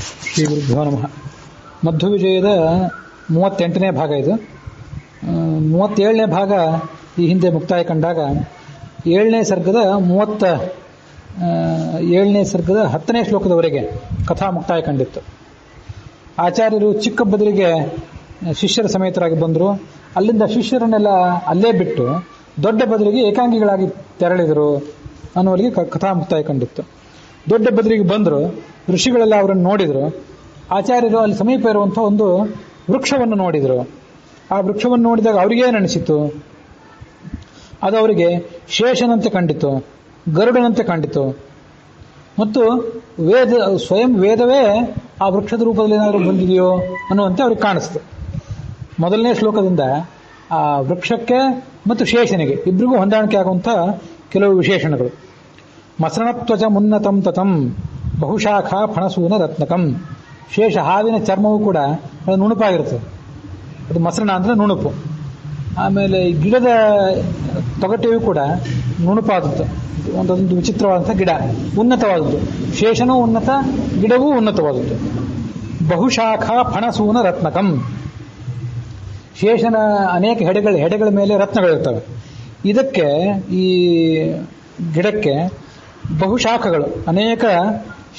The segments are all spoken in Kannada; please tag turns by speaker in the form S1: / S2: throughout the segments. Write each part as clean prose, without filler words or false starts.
S1: ಶ್ರೀ ಗುರುಭ್ಯೋ ನಮಃ. ಮಧ್ವ ವಿಜಯದ 38ನೇ ಭಾಗ ಇದು. 37ನೇ ಭಾಗ ಈ ಹಿಂದೆ ಮುಕ್ತಾಯ ಕಂಡಾಗ 7ನೇ ಸರ್ಗದ 10ನೇ ಶ್ಲೋಕದವರೆಗೆ ಕಥಾ ಮುಕ್ತಾಯ ಕಂಡಿತ್ತು. ಆಚಾರ್ಯರು ಚಿಕ್ಕ ಬದಲಿಗೆ ಶಿಷ್ಯರ ಸಮೇತರಾಗಿ ಬಂದರು. ಅಲ್ಲಿಂದ ಶಿಷ್ಯರನ್ನೆಲ್ಲ ಅಲ್ಲೇ ಬಿಟ್ಟು ದೊಡ್ಡ ಬದಲಿಗೆ ಏಕಾಂಗಿಗಳಾಗಿ ತೆರಳಿದರು ಅನ್ನೋರಿಗೆ ಕಥಾ ಮುಕ್ತಾಯ ಕಂಡಿತ್ತು. ದೊಡ್ಡ ಬದಲಿಗೆ ಬಂದರು, ಋಷಿಗಳೆಲ್ಲ ಅವರನ್ನು ನೋಡಿದರು. ಆಚಾರ್ಯರು ಅಲ್ಲಿ ಸಮೀಪ ಇರುವಂಥ ಒಂದು ವೃಕ್ಷವನ್ನು ನೋಡಿದರು. ಆ ವೃಕ್ಷವನ್ನು ನೋಡಿದಾಗ ಅವರಿಗೇನನಿಸಿತು? ಅದು ಅವರಿಗೆ ಶೇಷನಂತೆ ಕಂಡಿತು, ಗರುಡನಂತೆ ಕಂಡಿತು. ಮತ್ತು ಸ್ವಯಂ ವೇದವೇ ಆ ವೃಕ್ಷದ ರೂಪದಲ್ಲಿ ಏನಾದರೂ ಬಂದಿದೆಯೋ ಅನ್ನುವಂತೆ ಅವ್ರಿಗೆ ಕಾಣಿಸ್ತು. ಮೊದಲನೇ ಶ್ಲೋಕದಿಂದ ಆ ವೃಕ್ಷಕ್ಕೆ ಮತ್ತು ಶೇಷನಿಗೆ ಇಬ್ಬರಿಗೂ ಹೊಂದಾಣಿಕೆ ಆಗುವಂಥ ಕೆಲವು ವಿಶೇಷಣಗಳು. ಮಸೃಣತ್ವಚ ಮುನ್ನತಂ ತತಂ ಬಹುಶಾಖ ಫಣಸೂನ ರತ್ನಕಂ. ಶೇಷ ಹಾವಿನ ಚರ್ಮವೂ ಕೂಡ ಅದು ನುಣುಪಾಗಿರ್ತದೆ, ಅದು ಮಸೃಣ ಅಂದರೆ ನುಣುಪು. ಆಮೇಲೆ ಗಿಡದ ತೊಗಟೆಯೂ ಕೂಡ ನುಣುಪಾದದ್ದು, ಒಂದೊಂದು ವಿಚಿತ್ರವಾದಂಥ ಗಿಡ, ಉನ್ನತವಾದದ್ದು. ಶೇಷನೂ ಉನ್ನತ, ಗಿಡವೂ ಉನ್ನತವಾದದ್ದು. ಬಹುಶಾಖ ಫಣಸೂನ ರತ್ನಕಂ. ಶೇಷನ ಅನೇಕ ಹೆಡೆಗಳ ಮೇಲೆ ರತ್ನಗಳಿರ್ತವೆ. ಇದಕ್ಕೆ, ಈ ಗಿಡಕ್ಕೆ ಬಹುಶಾಖಗಳು, ಅನೇಕ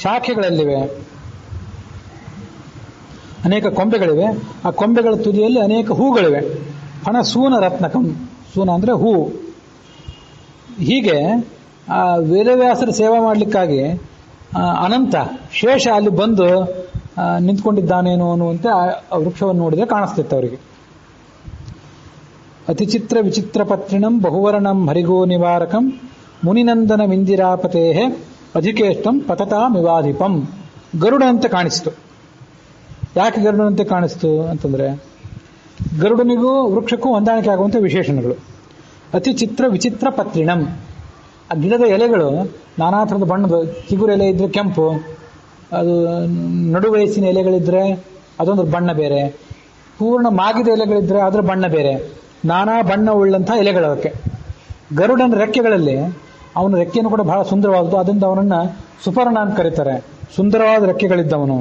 S1: ಶಾಖೆಗಳಲ್ಲಿವೆ, ಅನೇಕ ಕೊಂಬೆಗಳಿವೆ. ಆ ಕೊಂಬೆಗಳ ತುದಿಯಲ್ಲಿ ಅನೇಕ ಹೂಗಳಿವೆ. ಫಣಸೂನ ರತ್ನಕಂ, ಸೂನ ಅಂದರೆ ಹೂ. ಹೀಗೆ ಆ ವೇದವ್ಯಾಸರ ಸೇವೆ ಮಾಡಲಿಕ್ಕಾಗಿ ಅನಂತ ಶೇಷ ಅಲ್ಲಿ ಬಂದು ನಿಂತ್ಕೊಂಡಿದ್ದಾನೇನೋ ಅನ್ನುವಂತೆ ಆ ವೃಕ್ಷವನ್ನು ನೋಡಿದರೆ ಕಾಣಿಸ್ತಿತ್ತು ಅವರಿಗೆ. ಅತಿಚಿತ್ರ ವಿಚಿತ್ರ ಪತ್ರಿಣಂ ಬಹುವರ್ಣಂ ಹರಿಗೋ ನಿವಾರಕಂ ಮುನಿನಂದನ ಮಿಂದಿರಾಪತೇ ಅಧಿಕೇಷ್ಟಂ ಪತತಾಮಿವಾಧಿಪಂ. ಗರುಡನಂತೆ ಕಾಣಿಸ್ತು. ಯಾಕೆ ಗರುಡನಂತೆ ಕಾಣಿಸ್ತು ಅಂತಂದ್ರೆ, ಗರುಡನಿಗೂ ವೃಕ್ಷಕ್ಕೂ ಹೊಂದಾಣಿಕೆ ಆಗುವಂಥ ವಿಶೇಷಣಗಳು. ಅತಿ ಚಿತ್ರ ವಿಚಿತ್ರ ಪತ್ರಿಣಂ. ಆ ಗಿಡದ ಎಲೆಗಳು ನಾನಾ ಥರದ ಬಣ್ಣದ, ಚಿಗುರು ಎಲೆ ಇದ್ರೆ ಕೆಂಪು, ಅದು ನಡುವಯಸ್ಸಿನ ಎಲೆಗಳಿದ್ರೆ ಅದೊಂದು ಬಣ್ಣ ಬೇರೆ, ಪೂರ್ಣ ಮಾಗಿದ ಎಲೆಗಳಿದ್ರೆ ಅದರ ಬಣ್ಣ ಬೇರೆ, ನಾನಾ ಬಣ್ಣ ಉಳ್ಳಂಥ ಎಲೆಗಳು ಅದಕ್ಕೆ. ಗರುಡನ ರೆಕ್ಕೆಗಳಲ್ಲಿ, ಅವನ ರೆಕ್ಕೆಯನ್ನು ಕೂಡ ಬಹಳ ಸುಂದರವಾದದ್ದು, ಅದರಿಂದ ಅವನನ್ನು ಸುಪರ್ಣ ಅಂತ ಕರೀತಾರೆ. ಸುಂದರವಾದ ರೆಕ್ಕೆಗಳಿದ್ದವನು,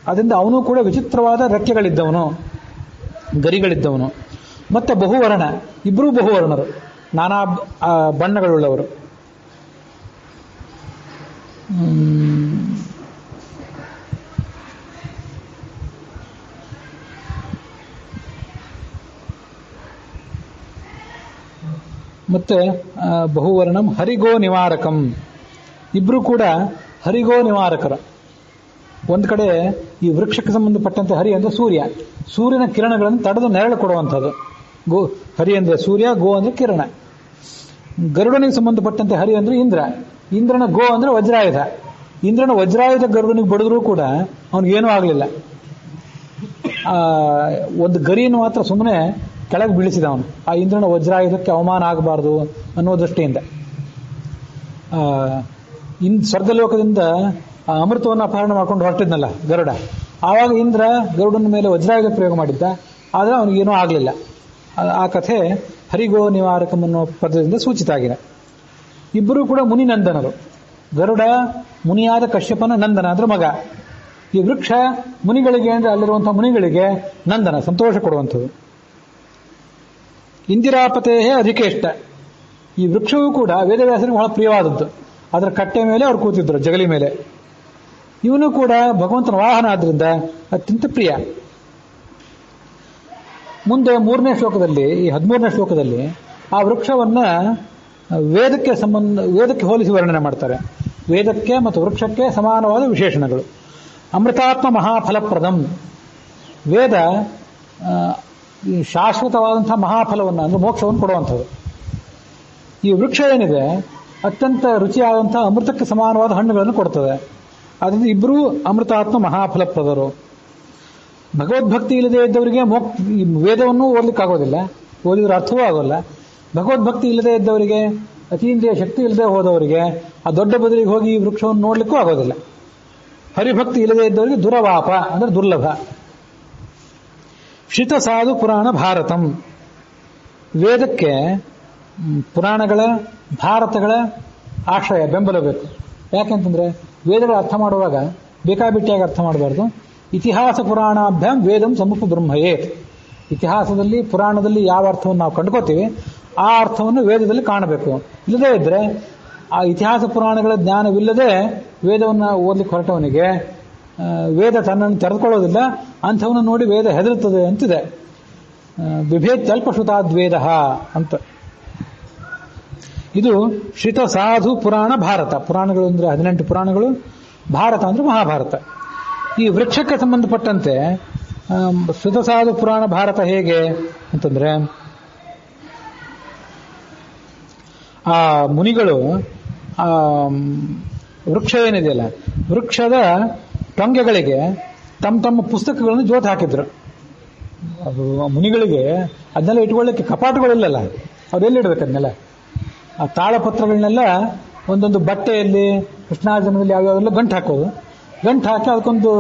S1: ಅದರಿಂದ ಅವನು ಕೂಡ ವಿಚಿತ್ರವಾದ ರೆಕ್ಕೆಗಳಿದ್ದವನು, ಗರಿಗಳಿದ್ದವನು. ಮತ್ತೆ ಬಹುವರ್ಣ, ಇಬ್ಬರೂ ಬಹುವರ್ಣರು, ನಾನಾ ಬಣ್ಣಗಳುಳ್ಳವರು. ಮತ್ತೆ ಬಹುವರ್ಣಂ ಹರಿಗೋ ನಿವಾರಕಂ. ಇಬ್ರು ಕೂಡ ಹರಿಗೋ ನಿವಾರಕರ. ಒಂದು ಕಡೆ ಈ ವೃಕ್ಷಕ್ಕೆ ಸಂಬಂಧಪಟ್ಟಂತೆ ಹರಿ ಅಂದರೆ ಸೂರ್ಯ, ಸೂರ್ಯನ ಕಿರಣಗಳನ್ನು ತಡೆದು ನೆರಳು ಕೊಡುವಂಥದ್ದು. ಹರಿ ಅಂದರೆ ಸೂರ್ಯ, ಗೋ ಅಂದರೆ ಕಿರಣ. ಗರುಡನಿಗೆ ಸಂಬಂಧಪಟ್ಟಂತೆ ಹರಿ ಅಂದರೆ ಇಂದ್ರ, ಇಂದ್ರನ ಗೋ ಅಂದರೆ ವಜ್ರಾಯುಧ. ಇಂದ್ರನ ವಜ್ರಾಯುಧ ಗರುಡನಿಗೆ ಬಡಿದ್ರೂ ಕೂಡ ಅವನಿಗೇನೂ ಆಗಲಿಲ್ಲ. ಒಂದು ಗರಿಯನ್ನು ಮಾತ್ರ ಸುಮ್ಮನೆ ಕೆಳಗೆ ಬೀಳಿಸಿದ ಅವನು. ಆ ಇಂದ್ರನ ವಜ್ರಾಯುಧಕ್ಕೆ ಅವಮಾನ ಆಗಬಾರ್ದು ಅನ್ನೋ ದೃಷ್ಟಿಯಿಂದ. ಸ್ವರ್ಗಲೋಕದಿಂದ ಅಮೃತವನ್ನು ಅಪಹರಣ ಮಾಡ್ಕೊಂಡು ಹೊರಟಿದ್ನಲ್ಲ ಗರುಡ, ಆವಾಗ ಇಂದ್ರ ಗರುಡನ ಮೇಲೆ ವಜ್ರಾಯುಧ ಪ್ರಯೋಗ ಮಾಡಿದ್ದ, ಆದರೆ ಅವನಿಗೇನೂ ಆಗಲಿಲ್ಲ. ಆ ಕಥೆ ಹರಿಗೋ ನಿವಾರಕಂ ಅನ್ನೋ ಪದದಿಂದ ಸೂಚಿತ ಆಗಿದೆ. ಇಬ್ಬರೂ ಕೂಡ ಮುನಿನಂದನರು. ಗರುಡ ಮುನಿಯಾದ ಕಶ್ಯಪನ ನಂದನ ಅಂದ್ರೆ ಮಗ. ಈ ವೃಕ್ಷ ಮುನಿಗಳಿಗೆ ಅಂದರೆ ಅಲ್ಲಿರುವಂಥ ಮುನಿಗಳಿಗೆ ನಂದನ, ಸಂತೋಷ ಕೊಡುವಂಥದ್ದು. ಇಂದಿರಾಪತೇ ಅಧಿಕೇಷ್ಟ. ಈ ವೃಕ್ಷವೂ ಕೂಡ ವೇದವ್ಯಾಸರಿಗೆ ಬಹಳ ಪ್ರಿಯವಾದದ್ದು. ಅದರ ಕಟ್ಟೆ ಮೇಲೆ ಅವ್ರು ಕೂತಿದ್ರು, ಜಗಲಿ ಮೇಲೆ. ಇವನು ಕೂಡ ಭಗವಂತನ ವಾಹನ ಆದ್ರಿಂದ ಅತ್ಯಂತ ಪ್ರಿಯ. ಮುಂದೆ 3ನೇ ಶ್ಲೋಕದಲ್ಲಿ, ಈ 13ನೇ ಶ್ಲೋಕದಲ್ಲಿ ಆ ವೃಕ್ಷವನ್ನ ವೇದಕ್ಕೆ ಹೋಲಿಸಿ ವರ್ಣನೆ ಮಾಡ್ತಾರೆ. ವೇದಕ್ಕೆ ಮತ್ತು ವೃಕ್ಷಕ್ಕೆ ಸಮಾನವಾದ ವಿಶೇಷಣಗಳು. ಅಮೃತಾತ್ಮ ಮಹಾಫಲಪ್ರದಂ. ವೇದ ಶಾಶ್ವತವಾದಂತಹ ಮಹಾಫಲವನ್ನು ಅಂದರೆ ಮೋಕ್ಷವನ್ನು ಕೊಡುವಂಥದ್ದು. ಈ ವೃಕ್ಷ ಏನಿದೆ ಅತ್ಯಂತ ರುಚಿಯಾದಂತಹ ಅಮೃತಕ್ಕೆ ಸಮಾನವಾದ ಹಣ್ಣುಗಳನ್ನು ಕೊಡ್ತದೆ. ಅದರಿಂದ ಇಬ್ಬರೂ ಅಮೃತಾತ್ಮ ಮಹಾಫಲಪ್ರದರು. ಭಗವದ್ಭಕ್ತಿ ಇಲ್ಲದೆ ಇದ್ದವರಿಗೆ ವೇದವನ್ನು ಓದಲಿಕ್ಕಾಗೋದಿಲ್ಲ, ಓದಿದ್ರೆ ಅರ್ಥವೂ ಆಗೋಲ್ಲ. ಭಗವದ್ಭಕ್ತಿ ಇಲ್ಲದೆ ಇದ್ದವರಿಗೆ, ಅತೀಂದ್ರಿಯ ಶಕ್ತಿ ಇಲ್ಲದೆ ಹೋದವರಿಗೆ ಆ ದೊಡ್ಡ ಬದಲಿಗೆ ಹೋಗಿ ಈ ವೃಕ್ಷವನ್ನು ನೋಡಲಿಕ್ಕೂ ಆಗೋದಿಲ್ಲ. ಹರಿಭಕ್ತಿ ಇಲ್ಲದೆ ಇದ್ದವರಿಗೆ ದುರವಾಪ ಅಂದರೆ ದುರ್ಲಭ. ಶ್ರಿತ ಸಾಧು ಪುರಾಣ ಭಾರತಂ. ವೇದಕ್ಕೆ ಪುರಾಣಗಳ, ಭಾರತಗಳ ಆಶ್ರಯ, ಬೆಂಬಲ ಬೇಕು. ಯಾಕೆಂತಂದ್ರೆ ವೇದಗಳ ಅರ್ಥ ಮಾಡುವಾಗ ಬೇಕಾಬಿಟ್ಟಿಯಾಗಿ ಅರ್ಥ ಮಾಡಬಾರ್ದು. ಇತಿಹಾಸ ಪುರಾಣಾಭ್ಯಾಂ ವೇದಂ ಸಮೂಪ ಬ್ರಹ್ಮಯೇತ್. ಇತಿಹಾಸದಲ್ಲಿ ಪುರಾಣದಲ್ಲಿ ಯಾವ ಅರ್ಥವನ್ನು ನಾವು ಕಂಡುಕೋತೀವಿ ಆ ಅರ್ಥವನ್ನು ವೇದದಲ್ಲಿ ಕಾಣಬೇಕು. ಇಲ್ಲದೇ ಇದ್ರೆ ಆ ಇತಿಹಾಸ ಪುರಾಣಗಳ ಜ್ಞಾನವಿಲ್ಲದೆ ವೇದವನ್ನು ಓದಲಿಕ್ಕೆ ಹೊರಟವನಿಗೆ ವೇದ ತನ್ನನ್ನು ತೆರೆದುಕೊಳ್ಳೋದಿಲ್ಲ. ಅಂಥವನ್ನು ನೋಡಿ ವೇದ ಹೆದರುತ್ತದೆ ಅಂತಿದೆ. ಬಿಭೇತ್ಯಲ್ಪಶ್ರುತಾದ್ವೇದ ಅಂತ. ಇದು ಶ್ರಿತ ಸಾಧು ಪುರಾಣ ಭಾರತ. ಪುರಾಣಗಳು ಅಂದರೆ 18 ಪುರಾಣಗಳು, ಭಾರತ ಅಂದರೆ ಮಹಾಭಾರತ. ಈ ವೃಕ್ಷಕ್ಕೆ ಸಂಬಂಧಪಟ್ಟಂತೆ ಶ್ರಿತ ಸಾಧು ಪುರಾಣ ಭಾರತ ಹೇಗೆ ಅಂತಂದ್ರೆ, ಆ ಮುನಿಗಳು ಆ ವೃಕ್ಷ ಏನಿದೆಯಲ್ಲ, ವೃಕ್ಷದ ಟೊಂಗೆಗಳಿಗೆ ತಮ್ಮ ಪುಸ್ತಕಗಳನ್ನು ಜೋತು ಹಾಕಿದ್ರು. ಅದು ಮುನಿಗಳಿಗೆ ಅದನ್ನೆಲ್ಲ ಇಟ್ಕೊಳ್ಳಿಕ್ಕೆ ಕಪಾಟುಗಳಿಲ್ಲಲ್ಲ, ಅವ್ರೆಲ್ಲಿಡ್ಬೇಕು ಅದನ್ನೆಲ್ಲ. ಆ ತಾಳಪತ್ರಗಳನ್ನೆಲ್ಲ ಒಂದೊಂದು ಬಟ್ಟೆಯಲ್ಲಿ ಕೃಷ್ಣಾರ್ಜುನದಲ್ಲಿ ಯಾವ್ಯಾವೆಲ್ಲ ಗಂಟು ಹಾಕೋದು, ಗಂಟು ಹಾಕಿ ಅದಕ್ಕೊಂದು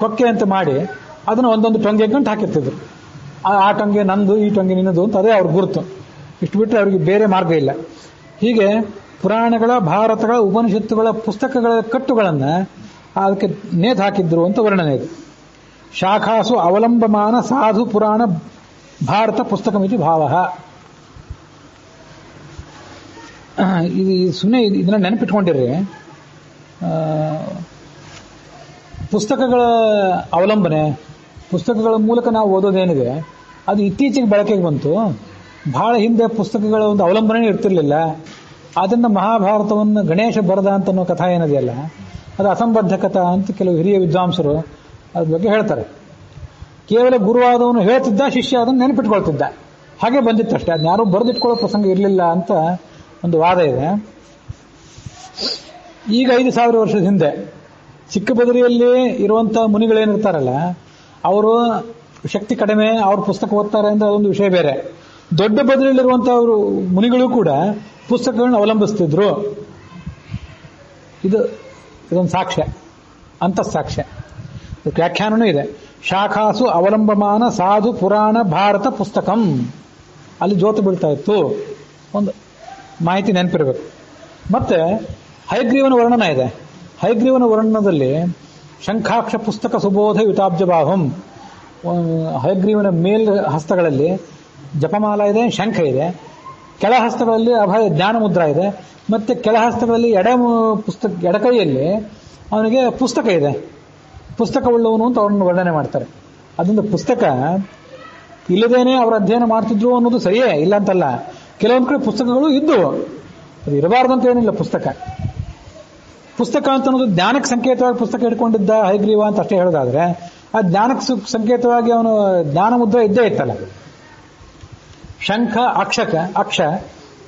S1: ಕೊಕ್ಕೆ ಅಂತ ಮಾಡಿ ಅದನ್ನು ಒಂದೊಂದು ಟೊಂಗೆ ಗಂಟು ಹಾಕಿರ್ತಿದ್ರು. ಆ ಟೊಂಗೆ ನಂದು, ಈ ಟೊಂಗೆ ನಿನ್ನದು ಅಂತ ಅದೇ ಅವ್ರ ಗುರುತು. ಇಷ್ಟು ಬಿಟ್ಟರೆ ಅವ್ರಿಗೆ ಬೇರೆ ಮಾರ್ಗ ಇಲ್ಲ. ಹೀಗೆ ಪುರಾಣಗಳ, ಭಾರತಗಳ, ಉಪನಿಷತ್ತುಗಳ ಪುಸ್ತಕಗಳ ಕಟ್ಟುಗಳನ್ನು ಅದಕ್ಕೆ ನೇತು ಹಾಕಿದ್ರು ಅಂತ ವರ್ಣನೆ ಇದೆ. ಶಾಖಾಸು ಅವಲಂಬಮಾನ ಸಾಧು ಪುರಾಣ ಭಾರತ ಪುಸ್ತಕಮಿತಿ ಭಾವ. ಇದು ಸುಮ್ಮನೆ ಇದನ್ನ ನೆನಪಿಟ್ಕೊಂಡಿರ್ರಿ. ಪುಸ್ತಕಗಳ ಅವಲಂಬನೆ, ಪುಸ್ತಕಗಳ ಮೂಲಕ ನಾವು ಓದೋದೇನಿದೆ ಅದು ಇತ್ತೀಚೆಗೆ ಬಳಕೆಗೆ ಬಂತು. ಬಹಳ ಹಿಂದೆ ಪುಸ್ತಕಗಳ ಒಂದು ಅವಲಂಬನೆ ಇರ್ತಿರ್ಲಿಲ್ಲ. ಅದನ್ನು ಮಹಾಭಾರತವನ್ನು ಗಣೇಶ ಬರೆದ ಅಂತ ಅನ್ನೋ ಕಥಾ ಏನಿದೆಯಲ್ಲ, ಅದು ಅಸಂಬದ್ಧ ಕಥಾ ಅಂತ ಕೆಲವು ಹಿರಿಯ ವಿದ್ವಾಂಸರು ಅದ್ರ ಬಗ್ಗೆ ಹೇಳ್ತಾರೆ. ಕೇವಲ ಗುರುವಾದವನು ಹೇಳ್ತಿದ್ದ, ಶಿಷ್ಯ ಅದನ್ನು ನೆನಪಿಟ್ಕೊಳ್ತಿದ್ದ, ಹಾಗೆ ಬಂದಿತ್ತಷ್ಟೇ. ಅದನ್ನ ಯಾರೂ ಬರೆದಿಟ್ಕೊಳ್ಳೋ ಪ್ರಸಂಗ ಇರಲಿಲ್ಲ ಅಂತ ಒಂದು ವಾದ ಇದೆ. ಈಗ 5,000 ವರ್ಷದ ಹಿಂದೆ ಚಿಕ್ಕಬದರಿಯಲ್ಲಿ ಇರುವಂಥ ಮುನಿಗಳೇನಿರ್ತಾರಲ್ಲ, ಅವರು ಶಕ್ತಿ ಕಡಿಮೆ, ಅವ್ರ ಪುಸ್ತಕ ಓದ್ತಾರೆ ಅಂದ್ರೆ ಅದೊಂದು ವಿಷಯ ಬೇರೆ. ದೊಡ್ಡ ಬದರಿಯಲ್ಲಿರುವಂಥವರು ಮುನಿಗಳು ಕೂಡ ಪುಸ್ತಕಗಳನ್ನ ಅವಲಂಬಿಸ್ತಿದ್ರು. ಇದೊಂದು ಸಾಕ್ಷ್ಯ, ಅಂತಃಸಾಕ್ಷ್ಯ. ವ್ಯಾಖ್ಯಾನವೂ ಇದೆ. ಶಾಖಾಸು ಅವಲಂಬಮಾನ ಸಾಧು ಪುರಾಣ ಭಾರತ ಪುಸ್ತಕಂ. ಅಲ್ಲಿ ಜೋತು ಬೀಳ್ತಾ ಇತ್ತು. ಒಂದು ಮಾಹಿತಿ ನೆನಪಿರಬೇಕು. ಮತ್ತೆ ಹಯಗ್ರೀವನ ವರ್ಣನ ಇದೆ. ಹಯಗ್ರೀವನ ವರ್ಣನದಲ್ಲಿ ಶಂಖಾಕ್ಷ ಪುಸ್ತಕ ಸುಬೋಧ ಯುತಾಬ್ಜಬಾಹಂ. ಹಯಗ್ರೀವನ ಮೇಲ್ ಹಸ್ತಗಳಲ್ಲಿ ಜಪಮಾಲ ಇದೆ, ಶಂಖ ಇದೆ. ಕೆಳ ಹಸ್ತಗಳಲ್ಲಿ ಅಭಯ ಜ್ಞಾನ ಮುದ್ರಾ ಇದೆ. ಮತ್ತೆ ಕೆಳ ಹಸ್ತಗಳಲ್ಲಿ ಎಡಕೈಯಲ್ಲಿ ಅವನಿಗೆ ಪುಸ್ತಕ ಇದೆ. ಪುಸ್ತಕವುಳ್ಳವನು ಅಂತ ಅವರನ್ನು ವರ್ಣನೆ ಮಾಡ್ತಾರೆ. ಅದೊಂದು ಪುಸ್ತಕ ಇಲ್ಲದೇನೆ ಅವರು ಅಧ್ಯಯನ ಮಾಡ್ತಿದ್ರು ಅನ್ನೋದು ಸರಿಯೇ, ಇಲ್ಲ ಅಂತಲ್ಲ. ಕೆಲವೊಂದು ಕಡೆ ಪುಸ್ತಕಗಳು ಇದ್ದವು, ಅದು ಇರಬಾರ್ದಂತ ಏನಿಲ್ಲ. ಪುಸ್ತಕ ಅಂತ ಅನ್ನೋದು ಜ್ಞಾನಕ್ಕೆ ಸಂಕೇತವಾಗಿ ಪುಸ್ತಕ ಇಟ್ಕೊಂಡಿದ್ದ ಹಯಗ್ರೀವ ಅಂತ ಅಷ್ಟೇ ಹೇಳೋದಾದ್ರೆ, ಆ ಜ್ಞಾನಕ್ಕೆ ಸಂಕೇತವಾಗಿ ಅವನು ಜ್ಞಾನ ಮುದ್ರೆ ಇದ್ದೇ ಇತ್ತಲ್ಲ. ಶಂಖ ಅಕ್ಷ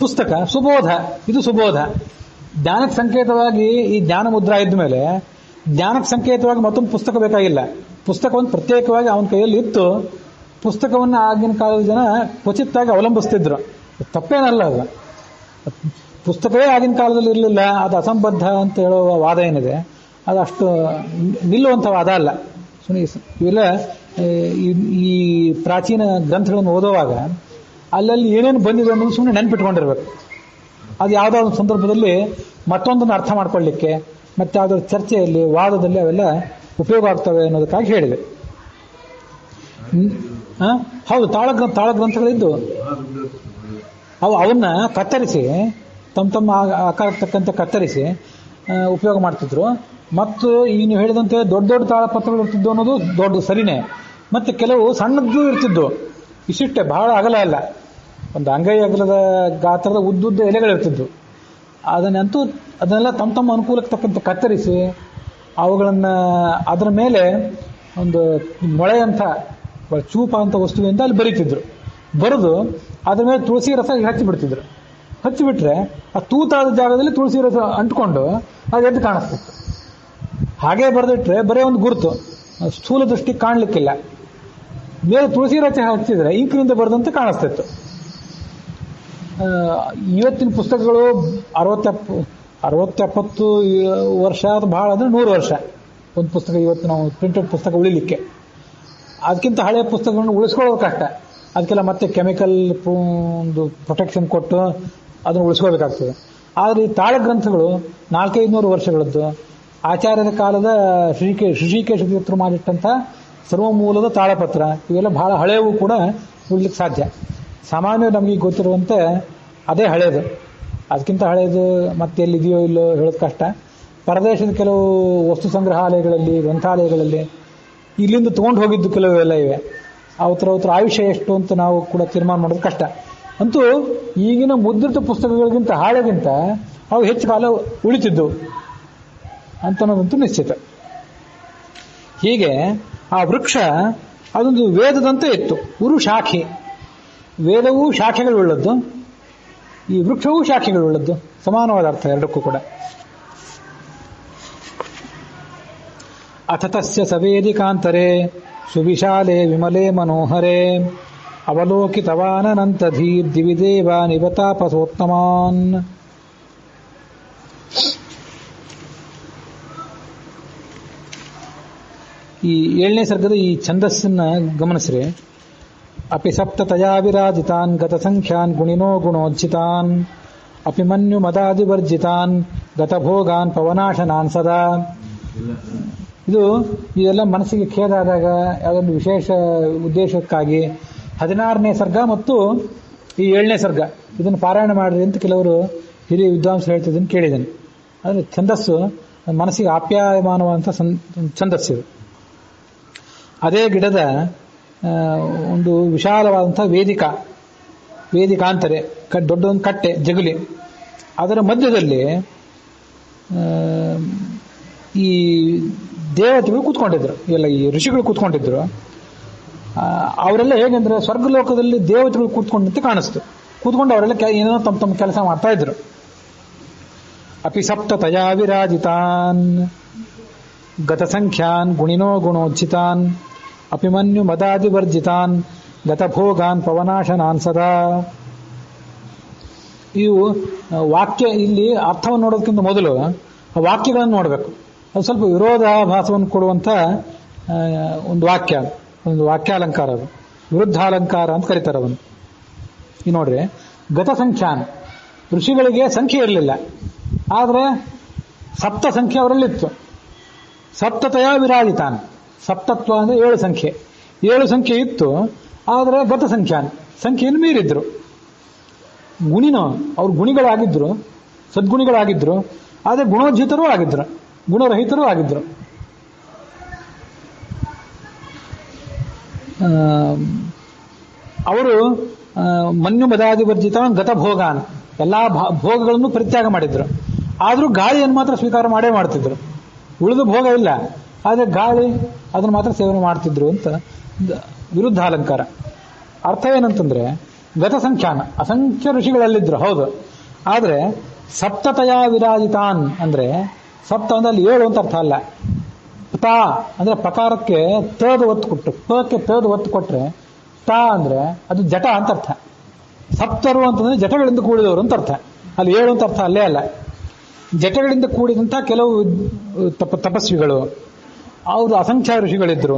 S1: ಪುಸ್ತಕ ಸುಬೋಧ, ಇದು ಸುಬೋಧ. ಜ್ಞಾನಕ್ಕೆ ಸಂಕೇತವಾಗಿ ಈ ಜ್ಞಾನ ಮುದ್ರಾ ಇದ್ದ ಮೇಲೆ ಜ್ಞಾನಕ್ಕೆ ಸಂಕೇತವಾಗಿ ಮತ್ತೊಂದು ಪುಸ್ತಕ ಬೇಕಾಗಿಲ್ಲ. ಪುಸ್ತಕವನ್ನು ಪ್ರತ್ಯೇಕವಾಗಿ ಅವನ ಕೈಯಲ್ಲಿ ಇತ್ತು. ಪುಸ್ತಕವನ್ನು ಆಗಿನ ಕಾಲದ ಜನ ಕ್ವಚಿತ್ತಾಗಿ ಅವಲಂಬಿಸ್ತಿದ್ರು. ತಪ್ಪೇನಲ್ಲ ಅದು. ಪುಸ್ತಕವೇ ಆಗಿನ ಕಾಲದಲ್ಲಿ ಇರಲಿಲ್ಲ, ಅದು ಅಸಂಬದ್ಧ ಅಂತ ಹೇಳುವ ವಾದ ಏನಿದೆ ಅದು ಅಷ್ಟು ನಿಲ್ಲುವಂಥ ವಾದ ಅಲ್ಲ. ಇವೆಲ್ಲ ಈ ಪ್ರಾಚೀನ ಗ್ರಂಥಗಳನ್ನು ಓದುವಾಗ ಅಲ್ಲಲ್ಲಿ ಏನೇನು ಬಂದಿದೆ ಅನ್ನೋದು ಸುಮ್ಮನೆ ನೆನಪಿಟ್ಕೊಂಡಿರ್ಬೇಕು. ಅದು ಯಾವುದೋ ಒಂದು ಸಂದರ್ಭದಲ್ಲಿ ಮತ್ತೊಂದನ್ನು ಅರ್ಥ ಮಾಡ್ಕೊಳ್ಳಿಕ್ಕೆ, ಮತ್ತೆ ಯಾವುದೋ ಚರ್ಚೆಯಲ್ಲಿ, ವಾದದಲ್ಲಿ ಅವೆಲ್ಲ ಉಪಯೋಗ ಆಗ್ತವೆ ಅನ್ನೋದಕ್ಕಾಗಿ ಹೇಳಿದೆ. ಹೌದು, ತಾಳ ಗ್ರಂಥಗಳಿದ್ದು ಅವನ್ನ ಕತ್ತರಿಸಿ ತಮ್ಮ ಆಕಾರಕ್ಕೆ ತಕ್ಕಂತೆ ಕತ್ತರಿಸಿ ಉಪಯೋಗ ಮಾಡ್ತಿದ್ರು. ಮತ್ತು ಈಗ ನೀವು ಹೇಳಿದಂತೆ ದೊಡ್ಡ ದೊಡ್ಡ ತಾಳಪತ್ರಗಳು ಇರ್ತಿದ್ದು ಅನ್ನೋದು ದೊಡ್ಡ ಸರಿನೇ. ಮತ್ತೆ ಕೆಲವು ಸಣ್ಣದ್ದು ಇರ್ತಿದ್ದು, ಇಷ್ಟಿಷ್ಟೇ, ಬಹಳ ಅಗಲ ಅಲ್ಲ, ಒಂದು ಅಂಗೈ ಅಗಲದ ಗಾತ್ರದ ಉದ್ದುದ್ದ ಎಲೆಗಳಿರ್ತಿದ್ದು. ಅದನ್ನೆಲ್ಲ ತಮ್ಮ ಅನುಕೂಲಕ್ಕೆ ತಕ್ಕಂತೆ ಕತ್ತರಿಸಿ ಅವುಗಳನ್ನು ಅದರ ಮೇಲೆ ಒಂದು ಮೊಳೆ ಅಂತ ಚೂಪ ಅಂತ ವಸ್ತುವಿಂದ ಅಲ್ಲಿ ಬರೀತಿದ್ರು. ಬರೆದು ಅದ್ರ ಮೇಲೆ ತುಳಸಿ ರಸ ಹಚ್ಚಿಬಿಡ್ತಿದ್ರು. ಹಚ್ಚಿಬಿಟ್ರೆ ಆ ತೂತಾದ ಜಾಗದಲ್ಲಿ ತುಳಸಿ ರಸ ಅಂಟ್ಕೊಂಡು ಅದು ಎದ್ದು ಕಾಣಿಸ್ತಿತ್ತು. ಹಾಗೆ ಬರೆದಿಟ್ರೆ ಬರೀ ಒಂದು ಗುರುತು, ಸ್ಥೂಲ ದೃಷ್ಟಿ ಕಾಣಲಿಕ್ಕಿಲ್ಲ. ಮೇಲೆ ತುಳಸಿ ರಸ ಹಚ್ಚಿದ್ರೆ ಇಂಕಿನಿಂದ ಬರೆದಂತೆ ಕಾಣಿಸ್ತಿತ್ತು. ಇವತ್ತಿನ ಪುಸ್ತಕಗಳು 60-70 ವರ್ಷ ಅದು ಬಹಳ ಅಂದ್ರೆ 100 ವರ್ಷ ಒಂದು ಪುಸ್ತಕ. ಇವತ್ತು ನಾವು ಪ್ರಿಂಟೆಡ್ ಪುಸ್ತಕ ಉಳಿಲಿಕ್ಕೆ, ಅದಕ್ಕಿಂತ ಹಳೆಯ ಪುಸ್ತಕಗಳನ್ನು ಉಳಿಸ್ಕೊಳ್ಳೋದು ಕಷ್ಟ. ಅದಕ್ಕೆಲ್ಲ ಮತ್ತೆ ಕೆಮಿಕಲ್ ಒಂದು ಪ್ರೊಟೆಕ್ಷನ್ ಕೊಟ್ಟು ಅದನ್ನು ಉಳಿಸ್ಕೋಬೇಕಾಗ್ತದೆ. ಆದರೆ ಈ ತಾಳ ಗ್ರಂಥಗಳು 400-500 ವರ್ಷಗಳದ್ದು. ಆಚಾರ್ಯರ ಕಾಲದ ಶ್ರೀಕೇಶ ತೀರ್ಥರು ಮಾಡಿಟ್ಟಂಥ ಸರ್ವಮೂಲದ ತಾಳಪತ್ರ ಇವೆಲ್ಲ ಬಹಳ ಹಳೆಯವು ಕೂಡ ಉಳ್ಲಿಕ್ಕೆ ಸಾಧ್ಯ. ಸಾಮಾನ್ಯ ನಮಗೆ ಗೊತ್ತಿರುವಂತೆ ಅದೇ ಹಳೆಯದು. ಅದಕ್ಕಿಂತ ಹಳೆಯದು ಮತ್ತೆ ಎಲ್ಲಿದೆಯೋ ಇಲ್ಲೋ ಹೇಳೋದು ಕಷ್ಟ. ಪರದೇಶದ ಕೆಲವು ವಸ್ತು ಸಂಗ್ರಹಾಲಯಗಳಲ್ಲಿ, ಗ್ರಂಥಾಲಯಗಳಲ್ಲಿ ಇಲ್ಲಿಂದ ತೊಗೊಂಡು ಹೋಗಿದ್ದು ಕೆಲವು ಎಲ್ಲ ಇವೆ. ಅವತ್ರ ಆಯುಷ್ಯ ಎಷ್ಟು ಅಂತ ನಾವು ಕೂಡ ತೀರ್ಮಾನ ಮಾಡೋದು ಕಷ್ಟ. ಅಂತೂ ಈಗಿನ ಮುದ್ರಿತ ಪುಸ್ತಕಗಳಿಗಿಂತ ಹಾಳೆಗಿಂತ ಅವು ಹೆಚ್ಚು ಕಾಲ ಉಳಿತಿದ್ದವು ಅಂತನ್ನೋದಂತೂ ನಿಶ್ಚಿತ. ಹೀಗೆ ಆ ವೃಕ್ಷ ಅದೊಂದು ವೇದದಂತೆ ಇತ್ತು. ಉರು ಶಾಖೆ, ವೇದವೂ ಶಾಖೆಗಳುಳ್ಳದ್ದು, ಈ ವೃಕ್ಷವೂ ಶಾಖೆಗಳುಳ್ಳದ್ದು, ಸಮಾನವಾದ ಅರ್ಥ ಎರಡಕ್ಕೂ ಕೂಡ. ಅಥ ತಸ್ಯ ಸವೇದಿಕಾಂತರೆ ಸುವಿಶಾಲೆ ವಿಮಲೆ ಮನೋಹರೆ ಅವಲೋಕಿತವಾನನಂತಧೀರ್ ದಿವಿದೇವ ನಿವತಾಪಸೋತ್ತಮಾನ್. ಈ 7ನೇ ಸರ್ಗದ ಈ ಛಂದಸ್ಸನ್ನ ಗಮನಿಸ್ರಿ. ಅಪಿ ಸಪ್ತತಯಾ ವಿರಾಜಿತಾನ್ ಗತ ಸಂಖ್ಯಾನ್ ಗುಣಿನೋ ಗುಣೋಜ್ಜಿತಾನ್ ಅಪಿಮನ್ಯು ಮದಾದಿವರ್ಜಿತಾನ್ ಗತಭೋಗಾನ್ ಪವನಾಶನಾನ್ ಸದಾ. ಇದೆಲ್ಲ ಮನಸ್ಸಿಗೆ ಖೇದ ಆದಾಗ ಯಾವುದೊಂದು ವಿಶೇಷ ಉದ್ದೇಶಕ್ಕಾಗಿ 16ನೇ ಸರ್ಗ ಮತ್ತು ಈ 7ನೇ ಸರ್ಗ ಇದನ್ನು ಪಾರಾಯಣ ಮಾಡ್ರಿ ಅಂತ ಕೆಲವರು ಹಿರಿಯ ವಿದ್ವಾಂಸರು ಹೇಳ್ತಿದ್ದನ್ನು ಕೇಳಿದ್ದೇನೆ. ಆದರೆ ಛಂದಸ್ಸು ಮನಸ್ಸಿಗೆ ಆಪ್ಯಾಯಮಾನವಾದಂಥ ಛಂದಸ್ಸಿದು. ಅದೇ ಗಿಡದ ಒಂದು ವಿಶಾಲವಾದಂಥ ವೇದಿಕಾಂತರೆ, ದೊಡ್ಡದೊಂದು ಕಟ್ಟೆ ಜಗುಲಿ, ಅದರ ಮಧ್ಯದಲ್ಲಿ ಈ ದೇವತೆಗಳು ಕೂತ್ಕೊಂಡಿದ್ರು, ಎಲ್ಲ ಈ ಋಷಿಗಳು ಕೂತ್ಕೊಂಡಿದ್ರು. ಅವರೆಲ್ಲ ಹೇಗೆಂದ್ರೆ ಸ್ವರ್ಗಲೋಕದಲ್ಲಿ ದೇವತೆಗಳು ಕೂತ್ಕೊಂಡಂತೆ ಕಾಣಿಸ್ತು. ಕೂತ್ಕೊಂಡು ಅವರೆಲ್ಲ ಏನೋ ತಮ್ಮ ಕೆಲಸ ಮಾಡ್ತಾ ಇದ್ರು. ಅಪಿ ಸಪ್ತತಯಾ ವಿರಾಜಿತಾನ್ ಗತ ಸಂಖ್ಯಾನ್ ಗುಣಿನೋ ಗುಣೋಜ್ಜಿತಾನ್ ಅಪಿಮನ್ಯು ಮದಾದಿವರ್ಜಿತಾನ್ ಗತಭೋಗಾನ್ ಪವನಾಶನಾನ್ ಸದಾ. ಇವು ವಾಕ್ಯ, ಇಲ್ಲಿ ಅರ್ಥವನ್ನು ನೋಡೋದಕ್ಕಿಂತ ಮೊದಲು ವಾಕ್ಯಗಳನ್ನು ನೋಡಬೇಕು. ಅದು ಸ್ವಲ್ಪ ವಿರೋಧಾಭಾಸವನ್ನು ಕೊಡುವಂಥ ಒಂದು ವಾಕ್ಯಾಲಂಕಾರ, ಅದು ವಿರುದ್ಧಾಲಂಕಾರ ಅಂತ ಕರೀತಾರೆ ಅದನ್ನು. ಈ ನೋಡ್ರಿ, ಗತ ಸಂಖ್ಯಾನ್, ಋಷಿಗಳಿಗೆ ಸಂಖ್ಯೆ ಇರಲಿಲ್ಲ, ಆದರೆ ಸಪ್ತ ಸಂಖ್ಯೆ ಅವರಲ್ಲಿತ್ತು. ಸಪ್ತತಯಾ ವಿರಾಜಿತಾನ್, ಸಪ್ತತ್ವ ಅಂದರೆ 7 ಸಂಖ್ಯೆ, 7 ಸಂಖ್ಯೆ ಇತ್ತು. ಆದರೆ ಗತ ಸಂಖ್ಯಾನ್, ಸಂಖ್ಯೆಯನ್ನು ಮೀರಿದ್ರು. ಗುಣಿನೋ, ಅವ್ರು ಗುಣಿಗಳಾಗಿದ್ರು, ಸದ್ಗುಣಿಗಳಾಗಿದ್ರು, ಆದರೆ ಗುಣೋಜ್ಜಿತರೂ ಆಗಿದ್ರು, ಗುಣರಹಿತರೂ ಆಗಿದ್ರು. ಅವರು ಮನ್ಯು ಮದಾದಿವರ್ಜಿತಾನ್ ಗತ ಭೋಗಾನ್, ಎಲ್ಲಾ ಭೋಗಗಳನ್ನು ಪರಿತ್ಯಾಗ ಮಾಡಿದ್ರು. ಆದರೂ ಗಾಳಿಯನ್ನು ಮಾತ್ರ ಸ್ವೀಕಾರ ಮಾಡೇ ಮಾಡ್ತಿದ್ರು. ಉಳಿದ ಭೋಗ ಇಲ್ಲ, ಆದರೆ ಗಾಳಿ ಅದನ್ನು ಮಾತ್ರ ಸೇವನೆ ಮಾಡ್ತಿದ್ರು ಅಂತ ವಿರುದ್ಧ ಅಲಂಕಾರ. ಅರ್ಥ ಏನಂತಂದ್ರೆ, ಗತ ಸಂಖ್ಯಾನ, ಅಸಂಖ್ಯ ಋಷಿಗಳಲ್ಲಿದ್ರು ಹೌದು, ಆದರೆ ಸಪ್ತತಯಾ ವಿರಾಜಿತಾನ್ ಅಂದ್ರೆ, ಸಪ್ತ ಅಂದ್ರೆ ಅಲ್ಲಿ 7 ಅಂತ ಅರ್ಥ ಅಲ್ಲ. ತಾ ಅಂದ್ರೆ ಪಕಾರಕ್ಕೆ ತದ ಒತ್ತು ಕೊಟ್ಟು, ಪಕ್ಕೆ ತದ ಒತ್ತು ಕೊಟ್ರೆ ತಾ ಅಂದ್ರೆ ಅದು ಜಟ ಅಂತ ಅರ್ಥ. ಸಪ್ತರು ಅಂತಂದ್ರೆ ಜಟಗಳಿಂದ ಕೂಡಿದವರು ಅಂತ ಅರ್ಥ. ಅಲ್ಲಿ 7 ಅಂತ ಅರ್ಥ ಅಲ್ಲೇ ಅಲ್ಲ. ಜಟಗಳಿಂದ ಕೂಡಿದಂಥ ಕೆಲವು ತಪಸ್ವಿಗಳು, ಅವರು ಅಸಂಖ್ಯ ಋಷಿಗಳಿದ್ರು.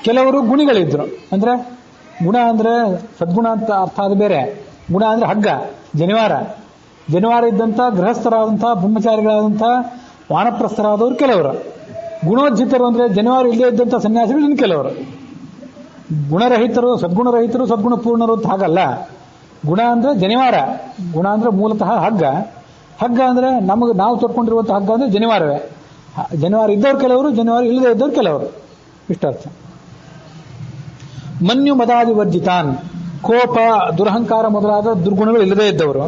S1: ಕೆಲವರು ಗುಣಿಗಳಿದ್ರು. ಅಂದ್ರೆ ಗುಣ ಅಂದ್ರೆ ಸದ್ಗುಣ ಅಂತ ಅರ್ಥ, ಅದು ಬೇರೆ. ಗುಣ ಅಂದ್ರೆ ಹಗ್ಗ, ಜನಿವಾರ ಇದ್ದಂಥ ಗೃಹಸ್ಥರಾದಂಥ ಬ್ರಹ್ಮಚಾರಿಗಳಾದಂಥ ವಾನಪ್ರಸ್ಥರಾದವರು ಕೆಲವರು. ಗುಣೋಜ್ಜಿತರು ಅಂದ್ರೆ ಜನಿವಾರ ಇಲ್ಲೇ ಇದ್ದಂಥ ಸನ್ಯಾಸಿಗಳು ಇನ್ನು ಕೆಲವರು. ಗುಣರಹಿತರು, ಸದ್ಗುಣರಹಿತರು, ಸದ್ಗುಣ ಪೂರ್ಣರು ಅಂತ ಹಾಗಲ್ಲ. ಗುಣ ಅಂದ್ರೆ ಜನಿವಾರ, ಗುಣ ಅಂದ್ರೆ ಮೂಲತಃ ಹಗ್ಗ ಅಂದ್ರೆ ನಾವು ತೊಟ್ಕೊಂಡಿರುವಂಥ ಹಗ್ಗ ಅಂದ್ರೆ ಜನಿವಾರವೇ. ಜನಿವಾರ ಇದ್ದವ್ರು ಕೆಲವರು, ಜನಿವಾರ ಇಲ್ಲದೆ ಇದ್ದವ್ರು ಕೆಲವರು, ಇಷ್ಟರ್ಥ. ಮನ್ಯು ಮದಾದಿವರ್ಜಿತಾನ್, ಕೋಪ ದುರಹಂಕಾರ ಮೊದಲಾದ ದುರ್ಗುಣಗಳು ಇಲ್ಲದೇ ಇದ್ದವರು.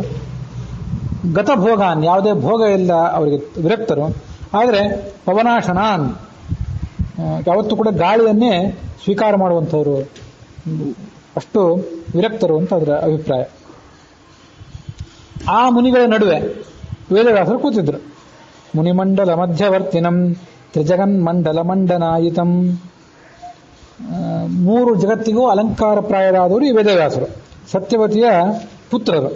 S1: ಗತಭೋಗಾನ್, ಯಾವುದೇ ಭೋಗ ಇಲ್ಲ ಅವರಿಗೆ ವಿರಕ್ತರು. ಆದರೆ ಪವನಾಶನಾನ್, ಯಾವತ್ತೂ ಕೂಡ ಗಾಳಿಯನ್ನೇ ಸ್ವೀಕಾರ ಮಾಡುವಂಥವ್ರು, ಅಷ್ಟು ವಿರಕ್ತರು ಅಂತ ಅದರ ಅಭಿಪ್ರಾಯ. ಆ ಮುನಿಗಳ ನಡುವೆ ವೇದವ್ಯಾಸರು ಕೂತಿದ್ರು. ಮುನಿಮಂಡಲ ಮಧ್ಯವರ್ತಿನಂ ತ್ರಿಜಗನ್ಮಂಡಲ ಮಂಡನಾಯಿತಂ. 3 ಜಗತ್ತಿಗೂ ಅಲಂಕಾರ ಪ್ರಾಯರಾದವರು ಈ ವೇದವ್ಯಾಸರು, ಸತ್ಯವತಿಯ ಪುತ್ರರು.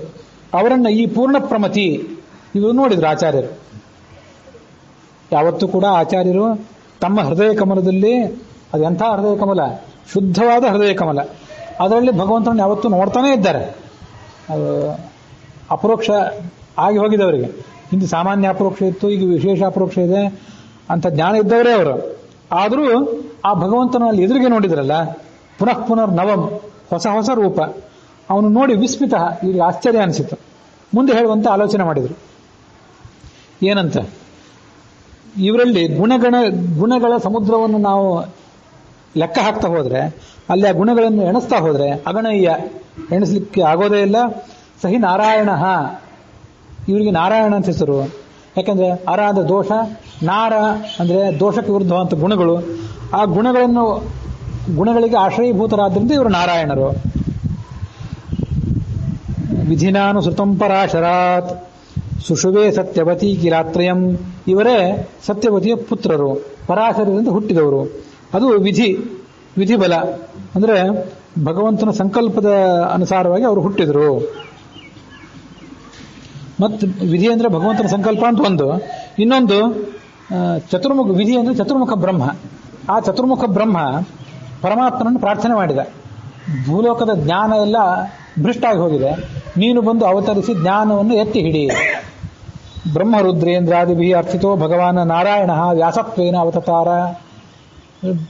S1: ಅವರನ್ನ ಈ ಪೂರ್ಣ ಪ್ರಮತಿ ಇವರು ನೋಡಿದ್ರು ಆಚಾರ್ಯರು. ಯಾವತ್ತೂ ಕೂಡ ಆಚಾರ್ಯರು ತಮ್ಮ ಹೃದಯ ಕಮಲದಲ್ಲಿ, ಅದೆಂಥ ಹೃದಯ ಕಮಲ, ಶುದ್ಧವಾದ ಹೃದಯ ಕಮಲ, ಅದರಲ್ಲಿ ಭಗವಂತನನ್ನು ಯಾವತ್ತೂ ನೋಡ್ತಾನೇ ಇದ್ದಾರೆ. ಅಪರೋಕ್ಷ ಆಗಿ ಹೋಗಿದವರಿಗೆ. ಹಿಂದೆ ಸಾಮಾನ್ಯ ಅಪರೋಕ್ಷ ಇತ್ತು, ಈಗ ವಿಶೇಷ ಅಪರೋಕ್ಷ ಇದೆ. ಅಂತ ಜ್ಞಾನ ಇದ್ದವರೇ ಅವರು. ಆದರೂ ಆ ಭಗವಂತನಲ್ಲಿ ಎದುರಿಗೆ ನೋಡಿದ್ರಲ್ಲ, ಪುನಃ ಪುನರ್ ನವಂ, ಹೊಸ ಹೊಸ ರೂಪ. ಅವನು ನೋಡಿ ವಿಸ್ಮಿತ, ಇವರಿಗೆ ಆಶ್ಚರ್ಯ ಅನಿಸಿತು. ಮುಂದೆ ಹೇಳುವಂತ ಆಲೋಚನೆ ಮಾಡಿದರು. ಏನಂತ, ಇವರಲ್ಲಿ ಗುಣಗಳ ಸಮುದ್ರವನ್ನು ನಾವು ಲೆಕ್ಕ ಹಾಕ್ತಾ ಹೋದ್ರೆ, ಅಲ್ಲಿ ಆ ಗುಣಗಳನ್ನು ಎಣಿಸ್ತಾ ಹೋದ್ರೆ ಅಗಣಯ್ಯ, ಎಣಿಸ್ಲಿಕ್ಕೆ ಆಗೋದೇ ಇಲ್ಲ. ಸಹಿ ನಾರಾಯಣ, ಇವರಿಗೆ ನಾರಾಯಣ ಅಂತ ಹೆಸರು. ಯಾಕಂದ್ರೆ ಅರ ಅಂದ್ರೆ ದೋಷ, ನಾರ ಅಂದ್ರೆ ದೋಷಕ್ಕೆ ವಿರುದ್ಧವಂತ ಗುಣಗಳು. ಆ ಗುಣಗಳಿಗೆ ಆಶ್ರಯೀಭೂತರಾದ್ರಿಂದ ಇವರು ನಾರಾಯಣರು. ವಿಧಿನಾನುಸೃತಂ ಪರಾಶರಾತ್ ಸುಷುವೇ ಸತ್ಯವತಿ ಕಿರಾತ್ರಯಂ, ಇವರೇ ಸತ್ಯವತಿಯ ಪುತ್ರರು, ಪರಾಶರದಿಂದ ಹುಟ್ಟಿದವರು. ಅದು ವಿಧಿಬಲ ಅಂದ್ರೆ ಭಗವಂತನ ಸಂಕಲ್ಪದ ಅನುಸಾರವಾಗಿ ಅವರು ಹುಟ್ಟಿದರು. ಮತ್ತು ವಿಧಿ ಅಂದ್ರೆ ಭಗವಂತನ ಸಂಕಲ್ಪ ಅಂತ ಒಂದು, ಇನ್ನೊಂದು ಚತುರ್ಮುಖ. ವಿಧಿ ಅಂದ್ರೆ ಚತುರ್ಮುಖ ಬ್ರಹ್ಮ. ಆ ಚತುರ್ಮುಖ ಬ್ರಹ್ಮ ಪರಮಾತ್ಮನನ್ನು ಪ್ರಾರ್ಥನೆ ಮಾಡಿದ. ಭೂಲೋಕದ ಜ್ಞಾನ ಎಲ್ಲ ಭ್ರಷ್ಟ ಆಗಿ ಹೋಗಿದೆ, ನೀನು ಬಂದು ಅವತರಿಸಿ ಜ್ಞಾನವನ್ನು ಎತ್ತಿ ಹಿಡಿ. ಬ್ರಹ್ಮ ರುದ್ರೇಂದ್ರಾದಿಭಿ ಅರ್ಥಿತೋ ಭಗವಾನ್ ನಾರಾಯಣ ವ್ಯಾಸತ್ವೇನ ಅವತಾರ.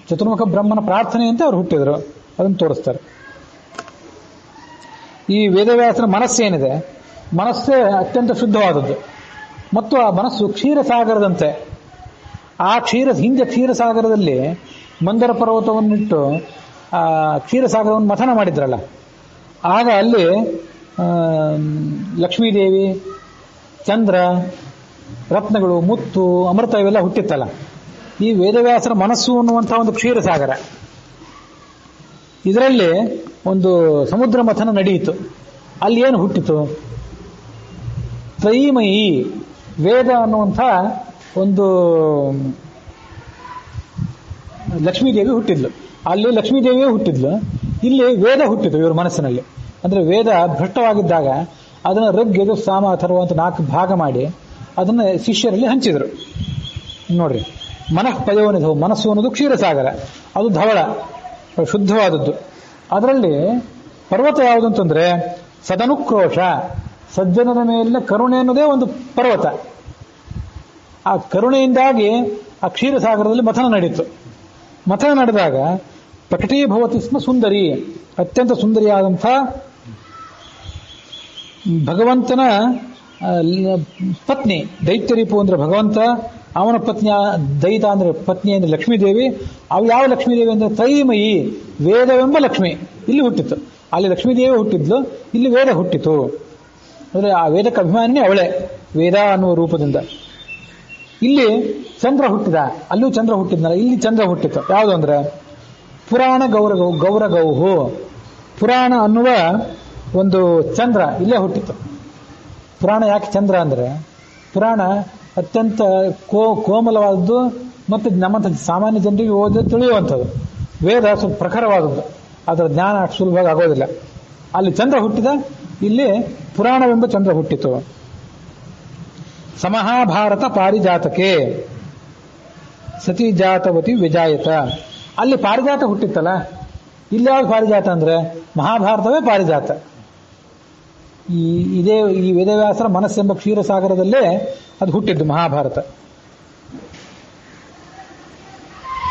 S1: ಚತುರ್ಮುಖ ಬ್ರಹ್ಮನ ಪ್ರಾರ್ಥನೆಯಂತೆ ಅವರು ಹುಟ್ಟಿದರು. ಅದನ್ನು ತೋರಿಸ್ತಾರೆ. ಈ ವೇದವ್ಯಾಸನ ಮನಸ್ಸೇನಿದೆ, ಮನಸ್ಸೇ ಅತ್ಯಂತ ಶುದ್ಧವಾದದ್ದು. ಮತ್ತು ಆ ಮನಸ್ಸು ಕ್ಷೀರಸಾಗರದಂತೆ. ಆ ಹಿಂದೆ ಕ್ಷೀರಸಾಗರದಲ್ಲಿ ಮಂದರ ಪರ್ವತವನ್ನಿಟ್ಟು ಆ ಕ್ಷೀರಸಾಗರವನ್ನು ಮಥನ ಮಾಡಿದ್ರಲ್ಲ, ಆಗ ಅಲ್ಲಿ ಲಕ್ಷ್ಮೀದೇವಿ, ಚಂದ್ರ, ರತ್ನಗಳು, ಮುತ್ತು, ಅಮೃತ ಇವೆಲ್ಲ ಹುಟ್ಟಿತ್ತಲ್ಲ. ಈ ವೇದವ್ಯಾಸರ ಮನಸ್ಸು ಅನ್ನುವಂತಹ ಒಂದು ಕ್ಷೀರಸಾಗರ. ಇದರಲ್ಲಿ ಒಂದು ಸಮುದ್ರ ಮಥನ ನಡೆಯಿತು. ಅಲ್ಲಿ ಏನು ಹುಟ್ಟಿತು? ತ್ರೈಮಯಿ ವೇದ ಅನ್ನುವಂಥ ಒಂದು ಲಕ್ಷ್ಮೀದೇವಿ ಹುಟ್ಟಿದ್ಲು. ಅಲ್ಲಿ ಲಕ್ಷ್ಮೀದೇವಿಯೇ ಹುಟ್ಟಿದ್ಲು, ಇಲ್ಲಿ ವೇದ ಹುಟ್ಟಿತು ಇವ್ರ ಮನಸ್ಸಿನಲ್ಲಿ. ಅಂದ್ರೆ ವೇದ ಭ್ರಷ್ಟವಾಗಿದ್ದಾಗ ಅದನ್ನು ಋಗ್, ಯಜುರ್, ಸಾಮ, ಅಥರ್ವ ಅಂತ 4 ಭಾಗ ಮಾಡಿ ಅದನ್ನು ಶಿಷ್ಯರಲ್ಲಿ ಹಂಚಿದ್ರು. ನೋಡ್ರಿ, ಮನಃ ಪಯೋನಿಧವು, ಮನಸ್ಸು ಅನ್ನೋದು ಕ್ಷೀರಸಾಗರ, ಅದು ಧವಳ, ಶುದ್ಧವಾದದ್ದು. ಅದರಲ್ಲಿ ಪರ್ವತ ಯಾವುದಂತಂದ್ರೆ ಸದನುಕ್ರೋಶ, ಸಜ್ಜನರ ಮೇಲಿನ ಕರುಣೆ ಅನ್ನೋದೇ ಒಂದು ಪರ್ವತ. ಆ ಕರುಣೆಯಿಂದಾಗಿ ಆ ಕ್ಷೀರಸಾಗರದಲ್ಲಿ ಮಥನ ನಡೀತು. ಮಥನ ನಡೆದಾಗ ಪ್ರಕಟೀಭವತಿ ಸ್ಮ ಸುಂದರಿ, ಅತ್ಯಂತ ಸುಂದರಿಯಾದಂಥ ಭಗವಂತನ ಪತ್ನಿ. ದೈತ್ಯರೀಪು ಅಂದ್ರೆ ಭಗವಂತ, ಅವನ ಪತ್ನಿಯ ದೈತ ಅಂದ್ರೆ ಪತ್ನಿ ಅಂದ್ರೆ ಲಕ್ಷ್ಮೀದೇವಿ. ಅವು ಯಾವ ಲಕ್ಷ್ಮೀದೇವಿ ಅಂದ್ರೆ ತ್ರೈಮಯಿ, ವೇದವೆಂಬ ಲಕ್ಷ್ಮಿ ಇಲ್ಲಿ ಹುಟ್ಟಿತು. ಅಲ್ಲಿ ಲಕ್ಷ್ಮೀದೇವಿ ಹುಟ್ಟಿದ್ಲು, ಇಲ್ಲಿ ವೇದ ಹುಟ್ಟಿತು. ಅಂದ್ರೆ ಆ ವೇದಕ್ಕೆ ಅಭಿಮಾನಿನೇ ಅವಳೆ, ವೇದ ಅನ್ನುವ ರೂಪದಿಂದ. ಇಲ್ಲಿ ಚಂದ್ರ ಹುಟ್ಟಿದ, ಅಲ್ಲೂ ಚಂದ್ರ ಹುಟ್ಟಿದ್ನಲ್ಲ, ಇಲ್ಲಿ ಚಂದ್ರ ಹುಟ್ಟಿತು. ಯಾವುದು ಅಂದ್ರೆ ಪುರಾಣ ಗೌರಗೌಹು, ಪುರಾಣ ಅನ್ನುವ ಒಂದು ಚಂದ್ರ ಇಲ್ಲೇ ಹುಟ್ಟಿತು. ಪುರಾಣ ಯಾಕೆ ಚಂದ್ರ ಅಂದ್ರೆ, ಪುರಾಣ ಅತ್ಯಂತ ಕೋಮಲವಾದದ್ದು ಮತ್ತು ನಮ್ಮಂಥ ಸಾಮಾನ್ಯ ಜನರಿಗೆ ಓದಿ ತಿಳಿಯುವಂಥದ್ದು. ವೇದ ಸ್ವಲ್ಪ ಪ್ರಖರವಾದದ್ದು, ಅದರ ಜ್ಞಾನ ಅಷ್ಟು ಸುಲಭವಾಗಿ ಆಗೋದಿಲ್ಲ. ಅಲ್ಲಿ ಚಂದ್ರ ಹುಟ್ಟಿದ, ಇಲ್ಲಿ ಪುರಾಣವೆಂಬ ಚಂದ್ರ ಹುಟ್ಟಿತು. ಸಮಹಾಭಾರತ ಪಾರಿಜಾತಕ್ಕೆ ಸತಿ ಜಾತವತಿ ವಿಜಾಯತ. ಅಲ್ಲಿ ಪಾರಿಜಾತ ಹುಟ್ಟಿತ್ತಲ್ಲ, ಇಲ್ಲಿ ಯಾವ್ದು ಪಾರಿಜಾತ ಅಂದ್ರೆ ಮಹಾಭಾರತವೇ ಪಾರಿಜಾತ. ಈ ವೇದವ್ಯಾಸರ ಮನಸ್ಸೆಂಬ ಕ್ಷೀರಸಾಗರದಲ್ಲೇ ಅದು ಹುಟ್ಟಿದ್ದು ಮಹಾಭಾರತ.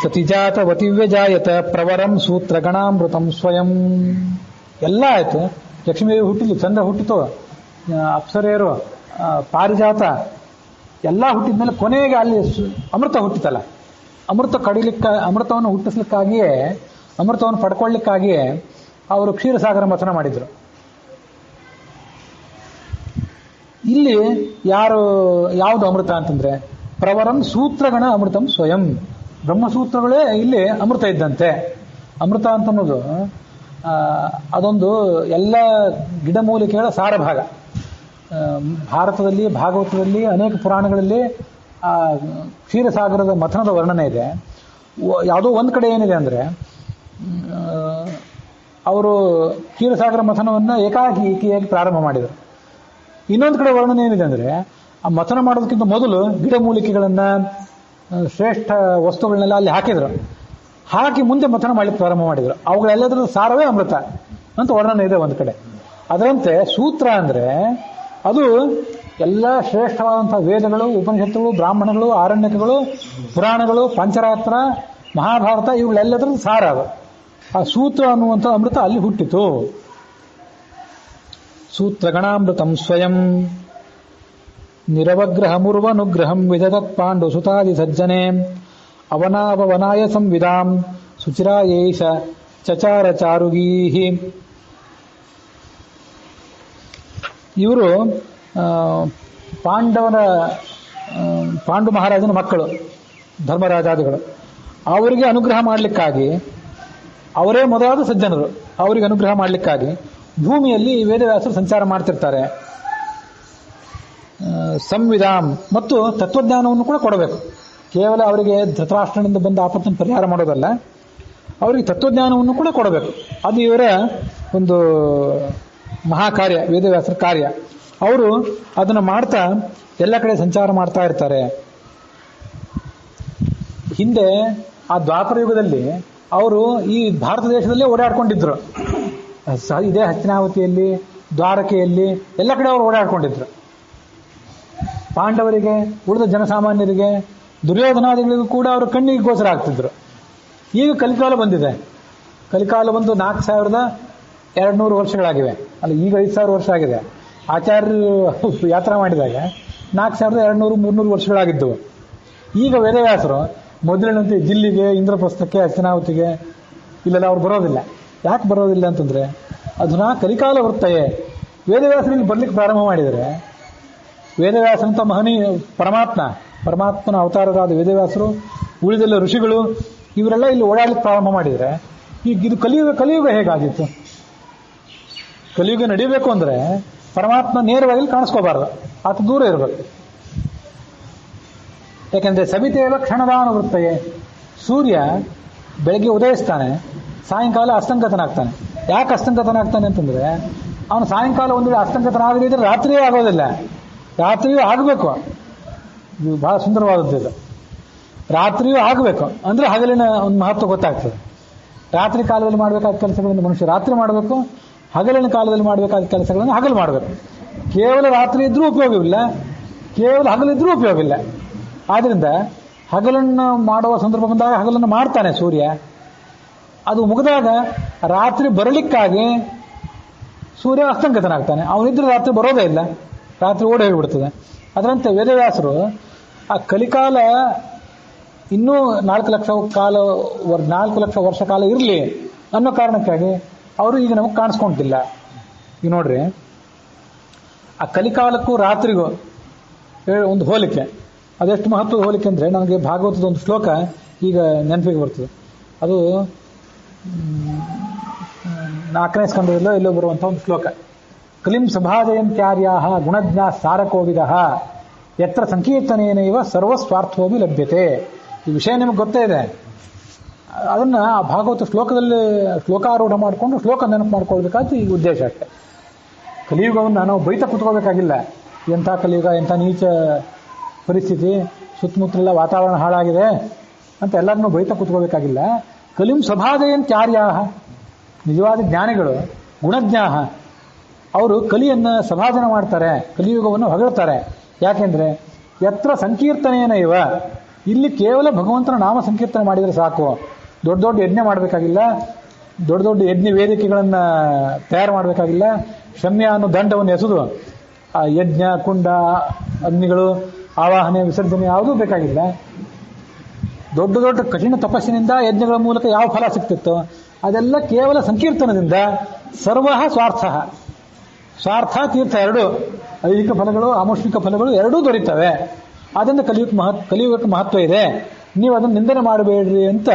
S1: ಸತಿಜಾತವತಿ ವ್ಯಜಾಯತ ಪ್ರವರಂ ಸೂತ್ರ ಗಣಾಮೃತಂ ಸ್ವಯಂ. ಎಲ್ಲ ಆಯ್ತು. ಲಕ್ಷ್ಮೀದೇವಿ ಹುಟ್ಟಿದ್ಲು, ಚಂದ್ರ ಹುಟ್ಟಿತು, ಅಪ್ಸರೆಯರು, ಪಾರಿಜಾತ ಎಲ್ಲ ಹುಟ್ಟಿದ್ಮೇಲೆ ಕೊನೆಗೆ ಅಲ್ಲಿ ಅಮೃತ ಹುಟ್ಟಿತಲ್ಲ. ಅಮೃತವನ್ನು ಹುಟ್ಟಿಸ್ಲಿಕ್ಕಾಗಿಯೇ, ಅಮೃತವನ್ನು ಪಡ್ಕೊಳ್ಳಿಕ್ಕಾಗಿಯೇ ಅವರು ಕ್ಷೀರಸಾಗರ ಮಥನ ಮಾಡಿದ್ರು. ಇಲ್ಲಿ ಯಾವುದು ಅಮೃತ ಅಂತಂದ್ರೆ ಪ್ರವರಂ ಸೂತ್ರಗಣ ಅಮೃತಂ ಸ್ವಯಂ. ಬ್ರಹ್ಮಸೂತ್ರಗಳೇ ಇಲ್ಲಿ ಅಮೃತ ಇದ್ದಂತೆ. ಅಮೃತ ಅಂತ ಅನ್ನೋದು ಅದೊಂದು ಎಲ್ಲ ಗಿಡಮೂಲಿಕೆಗಳ ಸಾರಭಾಗ. ಭಾರತದಲ್ಲಿ, ಭಾಗವತದಲ್ಲಿ, ಅನೇಕ ಪುರಾಣಗಳಲ್ಲಿ ಆ ಕ್ಷೀರಸಾಗರದ ಮಥನದ ವರ್ಣನೆ ಇದೆ. ಯಾವುದೋ ಒಂದು ಕಡೆ ಏನಿದೆ ಅಂದ್ರೆ, ಅವರು ಕ್ಷೀರಸಾಗರ ಮಥನವನ್ನು ಏಕಾಏಕಿಯಾಗಿ ಪ್ರಾರಂಭ ಮಾಡಿದರು. ಇನ್ನೊಂದು ಕಡೆ ವರ್ಣನೆ ಏನಿದೆ ಅಂದ್ರೆ, ಆ ಮಥನ ಮಾಡೋದಕ್ಕಿಂತ ಮೊದಲು ಗಿಡಮೂಲಿಕೆಗಳನ್ನ, ಶ್ರೇಷ್ಠ ವಸ್ತುಗಳನ್ನೆಲ್ಲ ಅಲ್ಲಿ ಹಾಕಿ ಮುಂದೆ ಮಥನ ಮಾಡಲಿಕ್ಕೆ ಪ್ರಾರಂಭ ಮಾಡಿದರು. ಅವುಗಳೆಲ್ಲದರ ಸಾರವೇ ಅಮೃತ ಅಂತ ವರ್ಣನೆ ಇದೆ ಒಂದು ಕಡೆ. ಅದರಂತೆ ಸೂತ್ರ ಅಂದ್ರೆ ಅದು ಎಲ್ಲ ಶ್ರೇಷ್ಠವಾದಂತಹ ವೇದಗಳು, ಉಪನಿಷತ್ತುಗಳು, ಬ್ರಾಹ್ಮಣಗಳು, ಆರಣ್ಯಕಗಳು, ಪುರಾಣಗಳು, ಪಂಚರಾತ್ರ, ಮಹಾಭಾರತ ಇವುಗಳೆಲ್ಲದರ ಸಾರ ಅದು. ಆ ಸೂತ್ರ ಅನ್ನುವಂಥ ಅಮೃತ ಅಲ್ಲಿ ಹುಟ್ಟಿತು. ಸೂತ್ರಗಣಾಮೃತಂ ಸ್ವಯಂ ನಿರವಗ್ರಹಮುರ್ವನುಗ್ರಹಂ ವಿದಧತ್ ಪಾಂಡು ಸುತಾದಿ ಸಜ್ಜನೆ ಅವನಾವವನಾಯ ಸಂವಿಧಾಂ ಸುಚಿರಾಯೇಷ ಚಚಾರ ಚಾರುಗೀಹಿ. ಇವರು ಪಾಂಡು ಮಹಾರಾಜನ ಮಕ್ಕಳು, ಧರ್ಮರಾಜಾದಿಗಳು. ಅವರಿಗೆ ಅನುಗ್ರಹ ಮಾಡಲಿಕ್ಕಾಗಿ, ಅವರೇ ಮೊದಲಾದ ಸಜ್ಜನರು, ಅವರಿಗೆ ಅನುಗ್ರಹ ಮಾಡಲಿಕ್ಕಾಗಿ ಭೂಮಿಯಲ್ಲಿ ವೇದವ್ಯಾಸರು ಸಂಚಾರ ಮಾಡ್ತಿರ್ತಾರೆ. ಸಂವಿಧಾಂ ಮತ್ತು ತತ್ವಜ್ಞಾನವನ್ನು ಕೂಡ ಕೊಡಬೇಕು. ಕೇವಲ ಅವರಿಗೆ ಧೃತರಾಷ್ಟ್ರನಿಂದ ಬಂದ ಆಪತ್ತನ್ನು ಪರಿಹಾರ ಮಾಡೋದಲ್ಲ, ಅವರಿಗೆ ತತ್ವಜ್ಞಾನವನ್ನು ಕೂಡ ಕೊಡಬೇಕು. ಅದು ಇವರ ಒಂದು ಮಹಾಕಾರ್ಯ, ವೇದವ್ಯಾಸರ ಕಾರ್ಯ. ಅವರು ಅದನ್ನು ಮಾಡ್ತಾ ಎಲ್ಲ ಕಡೆ ಸಂಚಾರ ಮಾಡ್ತಾ ಇರ್ತಾರೆ. ಹಿಂದೆ ಆ ದ್ವಾಪರ ಯುಗದಲ್ಲಿ ಅವರು ಈ ಭಾರತ ದೇಶದಲ್ಲೇ ಓಡಾಡ್ಕೊಂಡಿದ್ರು. ಇದೇ ಹಸ್ತಿನಾವತಿಯಲ್ಲಿ, ದ್ವಾರಕೆಯಲ್ಲಿ ಎಲ್ಲ ಕಡೆ ಅವರು ಓಡಾಡ್ಕೊಂಡಿದ್ರು. ಪಾಂಡವರಿಗೆ, ಉಳಿದ ಜನಸಾಮಾನ್ಯರಿಗೆ, ದುರ್ಯೋಧನಾದಿಗಳಿಗೂ ಕೂಡ ಅವರು ಕಣ್ಣಿಗೆ ಗೋಚರ ಆಗ್ತಿದ್ರು. ಈಗ ಕಲಿಕಾಲ ಬಂದಿದೆ. ಕಲಿಕಾಲ ಬಂದು 4200 ವರ್ಷಗಳಾಗಿವೆ. ಅಲ್ಲ, ಈಗ 5000 ವರ್ಷ ಆಗಿದೆ. ಆಚಾರ್ಯರು ಯಾತ್ರಾ ಮಾಡಿದಾಗ 4200-300 ವರ್ಷಗಳಾಗಿದ್ದವು. ಈಗ ವೇದವ್ಯಾಸರು ಮೊದಲಿನಂತೆ ಜಿಲ್ಲಿಗೆ, ಇಂದ್ರಪ್ರಸ್ಥಕ್ಕೆ, ಹಸ್ತಿನಾವತಿಗೆ ಇಲ್ಲೆಲ್ಲ ಅವ್ರು ಬರೋದಿಲ್ಲ. ಯಾಕೆ ಬರೋದಿಲ್ಲ ಅಂತಂದ್ರೆ, ಅದನ್ನ ಕಲಿಕಾಲ ವೃತ್ತಯೇ. ವೇದವ್ಯಾಸರಲ್ಲಿ ಬರ್ಲಿಕ್ಕೆ ಪ್ರಾರಂಭ ಮಾಡಿದರೆ, ವೇದವ್ಯಾಸಂತ ಪರಮಾತ್ಮನ ಅವತಾರರಾದ ವೇದವ್ಯಾಸರು, ಉಳಿದೆಲ್ಲ ಋಷಿಗಳು, ಇವರೆಲ್ಲ ಇಲ್ಲಿ ಓಡಾಡ್ಲಿಕ್ಕೆ ಪ್ರಾರಂಭ ಮಾಡಿದರೆ, ಈಗ ಇದು ಕಲಿಯುಗ ಹೇಗಾಗಿತ್ತು? ಕಲಿಯುಗ ನಡೀಬೇಕು ಅಂದ್ರೆ ಪರಮಾತ್ಮ ನೇರವಾಗಿ ಕಾಣಿಸ್ಕೋಬಾರ್ದು, ಆತ ದೂರ ಇರಬೇಕು. ಯಾಕೆಂದ್ರೆ ಸವಿತೇವ ಕ್ಷಣದಾನುವೃತ್ತಯೇ. ಸೂರ್ಯ ಬೆಳಗ್ಗೆ ಉದಯಿಸ್ತಾನೆ, ಸಾಯಂಕಾಲ ಅಸ್ತಂಗತನಾಗ್ತಾನೆ. ಯಾಕೆ ಅಸ್ತಂಗತನಾಗ್ತಾನೆ ಅಂತಂದ್ರೆ, ಅವನು ಸಾಯಂಕಾಲ ಒಂದು ವೇಳೆ ಅಸ್ತಂಗತನಾಗದಿದ್ರೆ ರಾತ್ರಿಯೇ ಆಗೋದಿಲ್ಲ, ರಾತ್ರಿಯೂ ಆಗಬೇಕು. ಇದು ಬಹಳ ಸುಂದರವಾದದ್ದು. ಇದು ರಾತ್ರಿಯೂ ಆಗಬೇಕು ಅಂದ್ರೆ ಹಗಲಿನ ಒಂದು ಮಹತ್ವ ಗೊತ್ತಾಗ್ತದೆ. ರಾತ್ರಿ ಕಾಲದಲ್ಲಿ ಮಾಡಬೇಕಾದ ಕೆಲಸಗಳನ್ನು ಮನುಷ್ಯ ರಾತ್ರಿ ಮಾಡಬೇಕು, ಹಗಲಿನ ಕಾಲದಲ್ಲಿ ಮಾಡಬೇಕಾದ ಕೆಲಸಗಳನ್ನು ಹಗಲು ಮಾಡಬೇಕು. ಕೇವಲ ರಾತ್ರಿ ಇದ್ರೂ ಉಪಯೋಗವಿಲ್ಲ, ಕೇವಲ ಹಗಲಿದ್ರೂ ಉಪಯೋಗವಿಲ್ಲ. ಆದ್ರಿಂದ ಹಗಲನ್ನು ಮಾಡುವ ಸಂದರ್ಭ ಬಂದಾಗ ಹಗಲನ್ನು ಮಾಡ್ತಾನೆ ಸೂರ್ಯ. ಅದು ಮುಗಿದಾಗ ರಾತ್ರಿ ಬರಲಿಕ್ಕಾಗಿ ಸೂರ್ಯ ಅಸ್ತಂಗತನಾಗ್ತಾನೆ. ಅವನಿದ್ರೆ ರಾತ್ರಿ ಬರೋದೇ ಇಲ್ಲ, ರಾತ್ರಿ ಓಡಿ ಹೋಗಿಬಿಡ್ತದೆ. ಅದರಂತೆ ವೇದವ್ಯಾಸರು ಆ ಕಲಿಕಾಲ ಇನ್ನೂ 4 ಲಕ್ಷ ವರ್ಷ ಕಾಲ ಇರಲಿ ಅನ್ನೋ ಕಾರಣಕ್ಕಾಗಿ ಅವರು ಈಗ ನಮಗೆ ಕಾಣಿಸ್ಕೊಂತಿಲ್ಲ. ಈಗ ನೋಡ್ರಿ, ಆ ಕಲಿಕಾಲಕ್ಕೂ ರಾತ್ರಿಗೂ ಒಂದು ಹೋಲಿಕೆ, ಅದೆಷ್ಟು ಮಹತ್ವದ ಹೋಲಿಕೆ ಅಂದ್ರೆ, ನನಗೆ ಭಾಗವತದ ಒಂದು ಶ್ಲೋಕ ಈಗ ನೆನಪಿಗೆ ಬರ್ತದೆ. ಅದು 4ನೇ ಸ್ಕಂದದಲ್ಲೋ ಎಲ್ಲೋ ಬರುವಂತಹ ಒಂದು ಶ್ಲೋಕ. ಕಲಿಂ ಸಭಾಜಯಂತ್ಯಾರ್ಯಾಹ ಗುಣಜ್ಞಾ ಸಾರಕೋವಿದ ಯತ್ರ ಸಂಕೀರ್ತನೇನೈವ ಸರ್ವಸ್ವಾರ್ಥೋಭಿ ಲಭ್ಯತೆ. ಈ ವಿಷಯ ನಿಮಗೆ ಗೊತ್ತೇ ಇದೆ. ಅದನ್ನ ಆ ಭಾಗವತ ಶ್ಲೋಕದಲ್ಲಿ ಶ್ಲೋಕಾರೂಢ ಮಾಡಿಕೊಂಡು ಶ್ಲೋಕ ನೆನಪು ಮಾಡ್ಕೊಳ್ಬೇಕಾದ್ರೆ ಈ ಉದ್ದೇಶ ಅಷ್ಟೆ. ಕಲಿಯುಗವನ್ನು ನಾವು ಬೈತ ಕುತ್ಕೋಬೇಕಾಗಿಲ್ಲ. ಎಂಥ ಕಲಿಯುಗ, ಎಂಥ ನೀಚ ಪರಿಸ್ಥಿತಿ, ಸುತ್ತಮುತ್ತಲೆಲ್ಲ ವಾತಾವರಣ ಹಾಳಾಗಿದೆ ಅಂತ ಎಲ್ಲರನ್ನೂ ಬೈತ ಕುತ್ಕೋಬೇಕಾಗಿಲ್ಲ. ಕಲಿಂ ಸಭಾಜಯಂತ್ಯಾರ್ಯಾಹ, ನಿಜವಾದ ಜ್ಞಾನಿಗಳು, ಗುಣಜ್ಞಾಹ, ಅವರು ಕಲಿಯನ್ನ ಸಭಾಜನ ಮಾಡ್ತಾರೆ, ಕಲಿಯುಗವನ್ನು ಹೊಗಳ್ತಾರೆ. ಯಾಕೆಂದ್ರೆ ಯತ್ರ ಸಂಕೀರ್ತನೇನ ಇವ, ಇಲ್ಲಿ ಕೇವಲ ಭಗವಂತನ ನಾಮ ಸಂಕೀರ್ತನೆ ಮಾಡಿದರೆ ಸಾಕು. ದೊಡ್ಡ ದೊಡ್ಡ ಯಜ್ಞ ಮಾಡಬೇಕಾಗಿಲ್ಲ, ದೊಡ್ಡ ದೊಡ್ಡ ಯಜ್ಞ ವೇದಿಕೆಗಳನ್ನ ತಯಾರು ಮಾಡಬೇಕಾಗಿಲ್ಲ, ಶಮ್ಯ ಅನ್ನೋ ದಂಡವನ್ನು ಎಸೆದು ಆ ಯಜ್ಞ, ಕುಂಡ, ಅಗ್ನಿಗಳು, ಆವಾಹನೆ, ವಿಸರ್ಜನೆ ಯಾವುದೂ ಬೇಕಾಗಿಲ್ಲ. ದೊಡ್ಡ ದೊಡ್ಡ ಕಠಿಣ ತಪಸ್ಸಿನಿಂದ ಯಜ್ಞಗಳ ಮೂಲಕ ಯಾವ ಫಲ ಸಿಗ್ತಿತ್ತೋ ಅದೆಲ್ಲ ಕೇವಲ ಸಂಕೀರ್ತನದಿಂದ ಸರ್ವ ಸ್ವಾರ್ಥ ತೀರ್ಥ ಎರಡೂ, ಐಹಿಕ ಫಲಗಳು, ಆಮುಷ್ಮಿಕ ಫಲಗಳು ಎರಡೂ ದೊರೀತವೆ. ಅದರಿಂದ ಕಲಿಯುಗಕ್ಕೆ ಮಹತ್ವ ಇದೆ, ನೀವು ಅದನ್ನು ನಿಂದನೆ ಮಾಡಬೇಡ್ರಿ ಅಂತ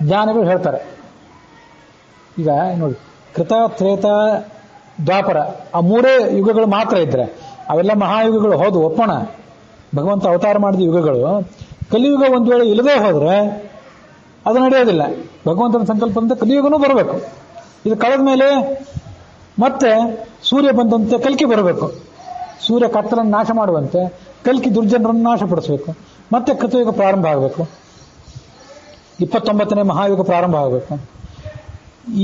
S1: ಜ್ಞಾನಿಗಳು ಹೇಳ್ತಾರೆ. ಈಗ ನೋಡಿ, ಕೃತ, ತ್ರೇತ, ದ್ವಾಪರ ಆ 3 ಯುಗಗಳು ಮಾತ್ರ ಇದ್ರೆ, ಅವೆಲ್ಲ ಮಹಾಯುಗಗಳು ಹೌದು, ಒಪ್ಪೋಣ. ಭಗವಂತ ಅವತಾರ ಮಾಡಿದ ಯುಗಗಳು. ಕಲಿಯುಗ ಒಂದು ವೇಳೆ ಇಲ್ಲದೆ ಹೋದ್ರೆ ಅದು ನಡೆಯೋದಿಲ್ಲ. ಭಗವಂತನ ಸಂಕಲ್ಪದಿಂದ ಕಲಿಯುಗನೂ ಬರಬೇಕು. ಇದು ಕಳೆದ ಮೇಲೆ ಮತ್ತೆ ಸೂರ್ಯ ಬಂದಂತೆ ಕಲ್ಕಿ ಬರಬೇಕು. ಸೂರ್ಯ ಕತ್ತಲನ್ನು ನಾಶ ಮಾಡುವಂತೆ ಕಲ್ಕಿ ದುರ್ಜನರನ್ನು ನಾಶಪಡಿಸಬೇಕು. ಮತ್ತೆ ಕೃತಯುಗ ಪ್ರಾರಂಭ ಆಗಬೇಕು, 29ನೇ ಮಹಾಯುಗ ಪ್ರಾರಂಭ ಆಗಬೇಕು.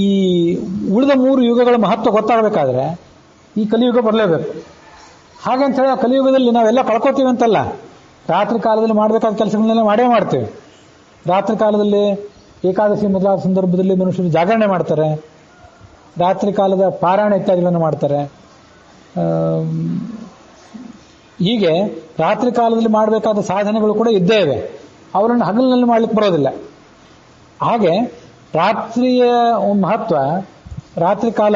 S1: ಈ ಉಳಿದ 3 ಯುಗಗಳ ಮಹತ್ವ ಗೊತ್ತಾಗಬೇಕಾದ್ರೆ ಈ ಕಲಿಯುಗ ಬರಲೇಬೇಕು. ಹಾಗಂತ ಹೇಳಿ ಕಲಿಯುಗದಲ್ಲಿ ನಾವೆಲ್ಲ ಕಳ್ಕೊತೀವಿ ಅಂತಲ್ಲ. ರಾತ್ರಿ ಕಾಲದಲ್ಲಿ ಮಾಡಬೇಕಾದ ಕೆಲಸಗಳನ್ನೆಲ್ಲ ಮಾಡೇ ಮಾಡ್ತೇವೆ. ರಾತ್ರಿ ಕಾಲದಲ್ಲಿ ಏಕಾದಶಿ ಮೊದಲಾದ ಸಂದರ್ಭದಲ್ಲಿ ಮನುಷ್ಯರು ಜಾಗರಣೆ ಮಾಡ್ತಾರೆ, ರಾತ್ರಿ ಕಾಲದ ಪಾರಾಯಣ ಇತ್ಯಾದಿಗಳನ್ನು ಮಾಡ್ತಾರೆ. ಹೀಗೆ ರಾತ್ರಿ ಕಾಲದಲ್ಲಿ ಮಾಡಬೇಕಾದ ಸಾಧನೆಗಳು ಕೂಡ ಇದ್ದೇ ಇವೆ. ಅವರನ್ನು ಹಗಲಿನಲ್ಲಿ ಮಾಡ್ಲಿಕ್ಕೆ ಬರೋದಿಲ್ಲ. ಹಾಗೆ ರಾತ್ರಿಯ ಮಹತ್ವ, ರಾತ್ರಿ ಕಾಲ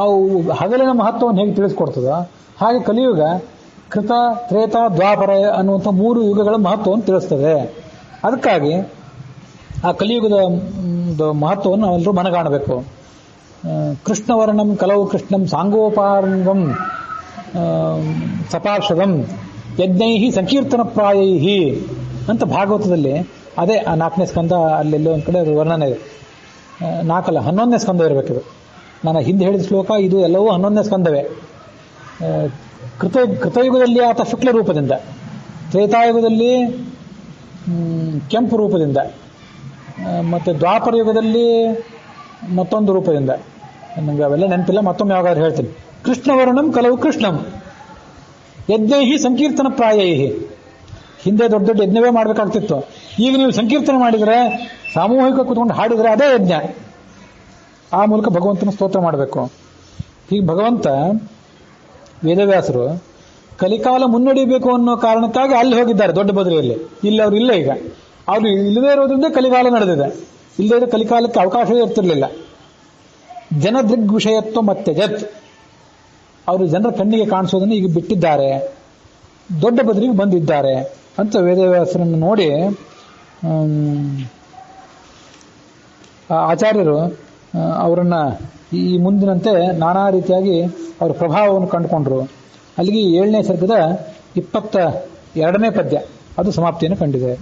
S1: ಅವು ಹಗಲಿನ ಮಹತ್ವವನ್ನು ಹೇಗೆ ತಿಳಿಸ್ಕೊಡ್ತದೋ ಹಾಗೆ ಕಲಿಯುಗ ಕೃತ, ತ್ರೇತ, ದ್ವಾಪರ ಅನ್ನುವಂಥ 3 ಯುಗಗಳ ಮಹತ್ವವನ್ನು ತಿಳಿಸ್ತದೆ. ಅದಕ್ಕಾಗಿ ಆ ಕಲಿಯುಗದ ಮಹತ್ವವನ್ನು ನಾವೆಲ್ಲರೂ ಮನಗಾಣಬೇಕು. ಕೃಷ್ಣವರ್ಣಂ ಕಲವು ಕೃಷ್ಣಂ ಸಾಂಗೋಪಾರಂಗಂ ಸಪಾರ್ಷದಂ ಯಜ್ಞೈಹಿ ಸಂಕೀರ್ತನ ಪ್ರಾಯೈಹಿ ಅಂತ ಭಾಗವತದಲ್ಲಿ, ಅದೇ ಆ 4ನೇ ಸ್ಕಂದ, ಅಲ್ಲೆಲ್ಲೋ ಒಂದು ಕಡೆ ವರ್ಣನೆ ಇದೆ. 4 ಅಲ್ಲ, 11ನೇ ಸ್ಕಂದ ಇರಬೇಕಿದು. ನಾನು ಹಿಂದೆ ಹೇಳಿದ ಶ್ಲೋಕ ಇದು ಎಲ್ಲವೂ 11ನೇ ಸ್ಕಂದವೇ. ಕೃತಯುಗದಲ್ಲಿ ಆತ ಶುಕ್ಲ ರೂಪದಿಂದ, ತ್ರೇತಾಯುಗದಲ್ಲಿ ಕೆಂಪು ರೂಪದಿಂದ, ಮತ್ತು ದ್ವಾಪರ ಯುಗದಲ್ಲಿ ಮತ್ತೊಂದು ರೂಪದಿಂದ, ನನಗೆ ಅವೆಲ್ಲ ನೆನಪಿಲ್ಲ, ಮತ್ತೊಮ್ಮೆ ಯಾವಾಗಾದ್ರೂ ಹೇಳ್ತೀನಿ. ಕೃಷ್ಣವರ್ಣಂ ಕಲವು ಕೃಷ್ಣಂ ಯಜ್ಞೈಹಿ ಸಂಕೀರ್ತನ ಪ್ರಾಯೈಹಿ. ಹಿಂದೆ ದೊಡ್ಡ ದೊಡ್ಡ ಯಜ್ಞವೇ ಮಾಡಬೇಕಾಗ್ತಿತ್ತು. ಈಗ ನೀವು ಸಂಕೀರ್ತನೆ ಮಾಡಿದರೆ, ಸಾಮೂಹಿಕ ಕೂತ್ಕೊಂಡು ಹಾಡಿದರೆ ಅದೇ ಯಜ್ಞ. ಆ ಮೂಲಕ ಭಗವಂತನ ಸ್ತೋತ್ರ ಮಾಡಬೇಕು. ಹೀಗೆ ಭಗವಂತ ವೇದವ್ಯಾಸರು ಕಲಿಕಾಲ ಮುನ್ನಡೆಯಬೇಕು ಅನ್ನೋ ಕಾರಣಕ್ಕಾಗಿ ಅಲ್ಲಿ ಹೋಗಿದ್ದಾರೆ, ದೊಡ್ಡ ಬದರಿಯಲ್ಲಿ. ಇಲ್ಲಿ ಅವರು ಇಲ್ಲ. ಈಗ ಅವರು ಇಲ್ಲದೇ ಇರೋದ್ರಿಂದ ಕಲಿಕಾಲ ನಡೆದಿದೆ. ಇಲ್ಲದೇ ಕಲಿಕಾಲಕ್ಕೆ ಅವಕಾಶವೇ ಇರ್ತಿರ್ಲಿಲ್ಲ. ಜನದೃಗ್ವಿಷಯತ್ವ ಮತ್ತೆ ಜತ್, ಅವರು ಜನರ ಕಣ್ಣಿಗೆ ಕಾಣಿಸೋದನ್ನು ಈಗ ಬಿಟ್ಟಿದ್ದಾರೆ, ದೊಡ್ಡ ಬದರಿಗೆ ಬಂದಿದ್ದಾರೆ ಅಂತ ವೇದವ್ಯಾಸರನ್ನು ನೋಡಿ ಆಚಾರ್ಯರು ಅವರನ್ನ ಈ ಮುಂದಿನಂತೆ ನಾನಾ ರೀತಿಯಾಗಿ ಅವರ ಪ್ರಭಾವವನ್ನು ಕಂಡುಕೊಂಡ್ರು. ಅಲ್ಲಿಗೆ 7ನೇ ಸರ್ಗದ 22ನೇ ಪದ್ಯ ಅದು ಸಮಾಪ್ತಿಯನ್ನು ಕಂಡಿದೆ.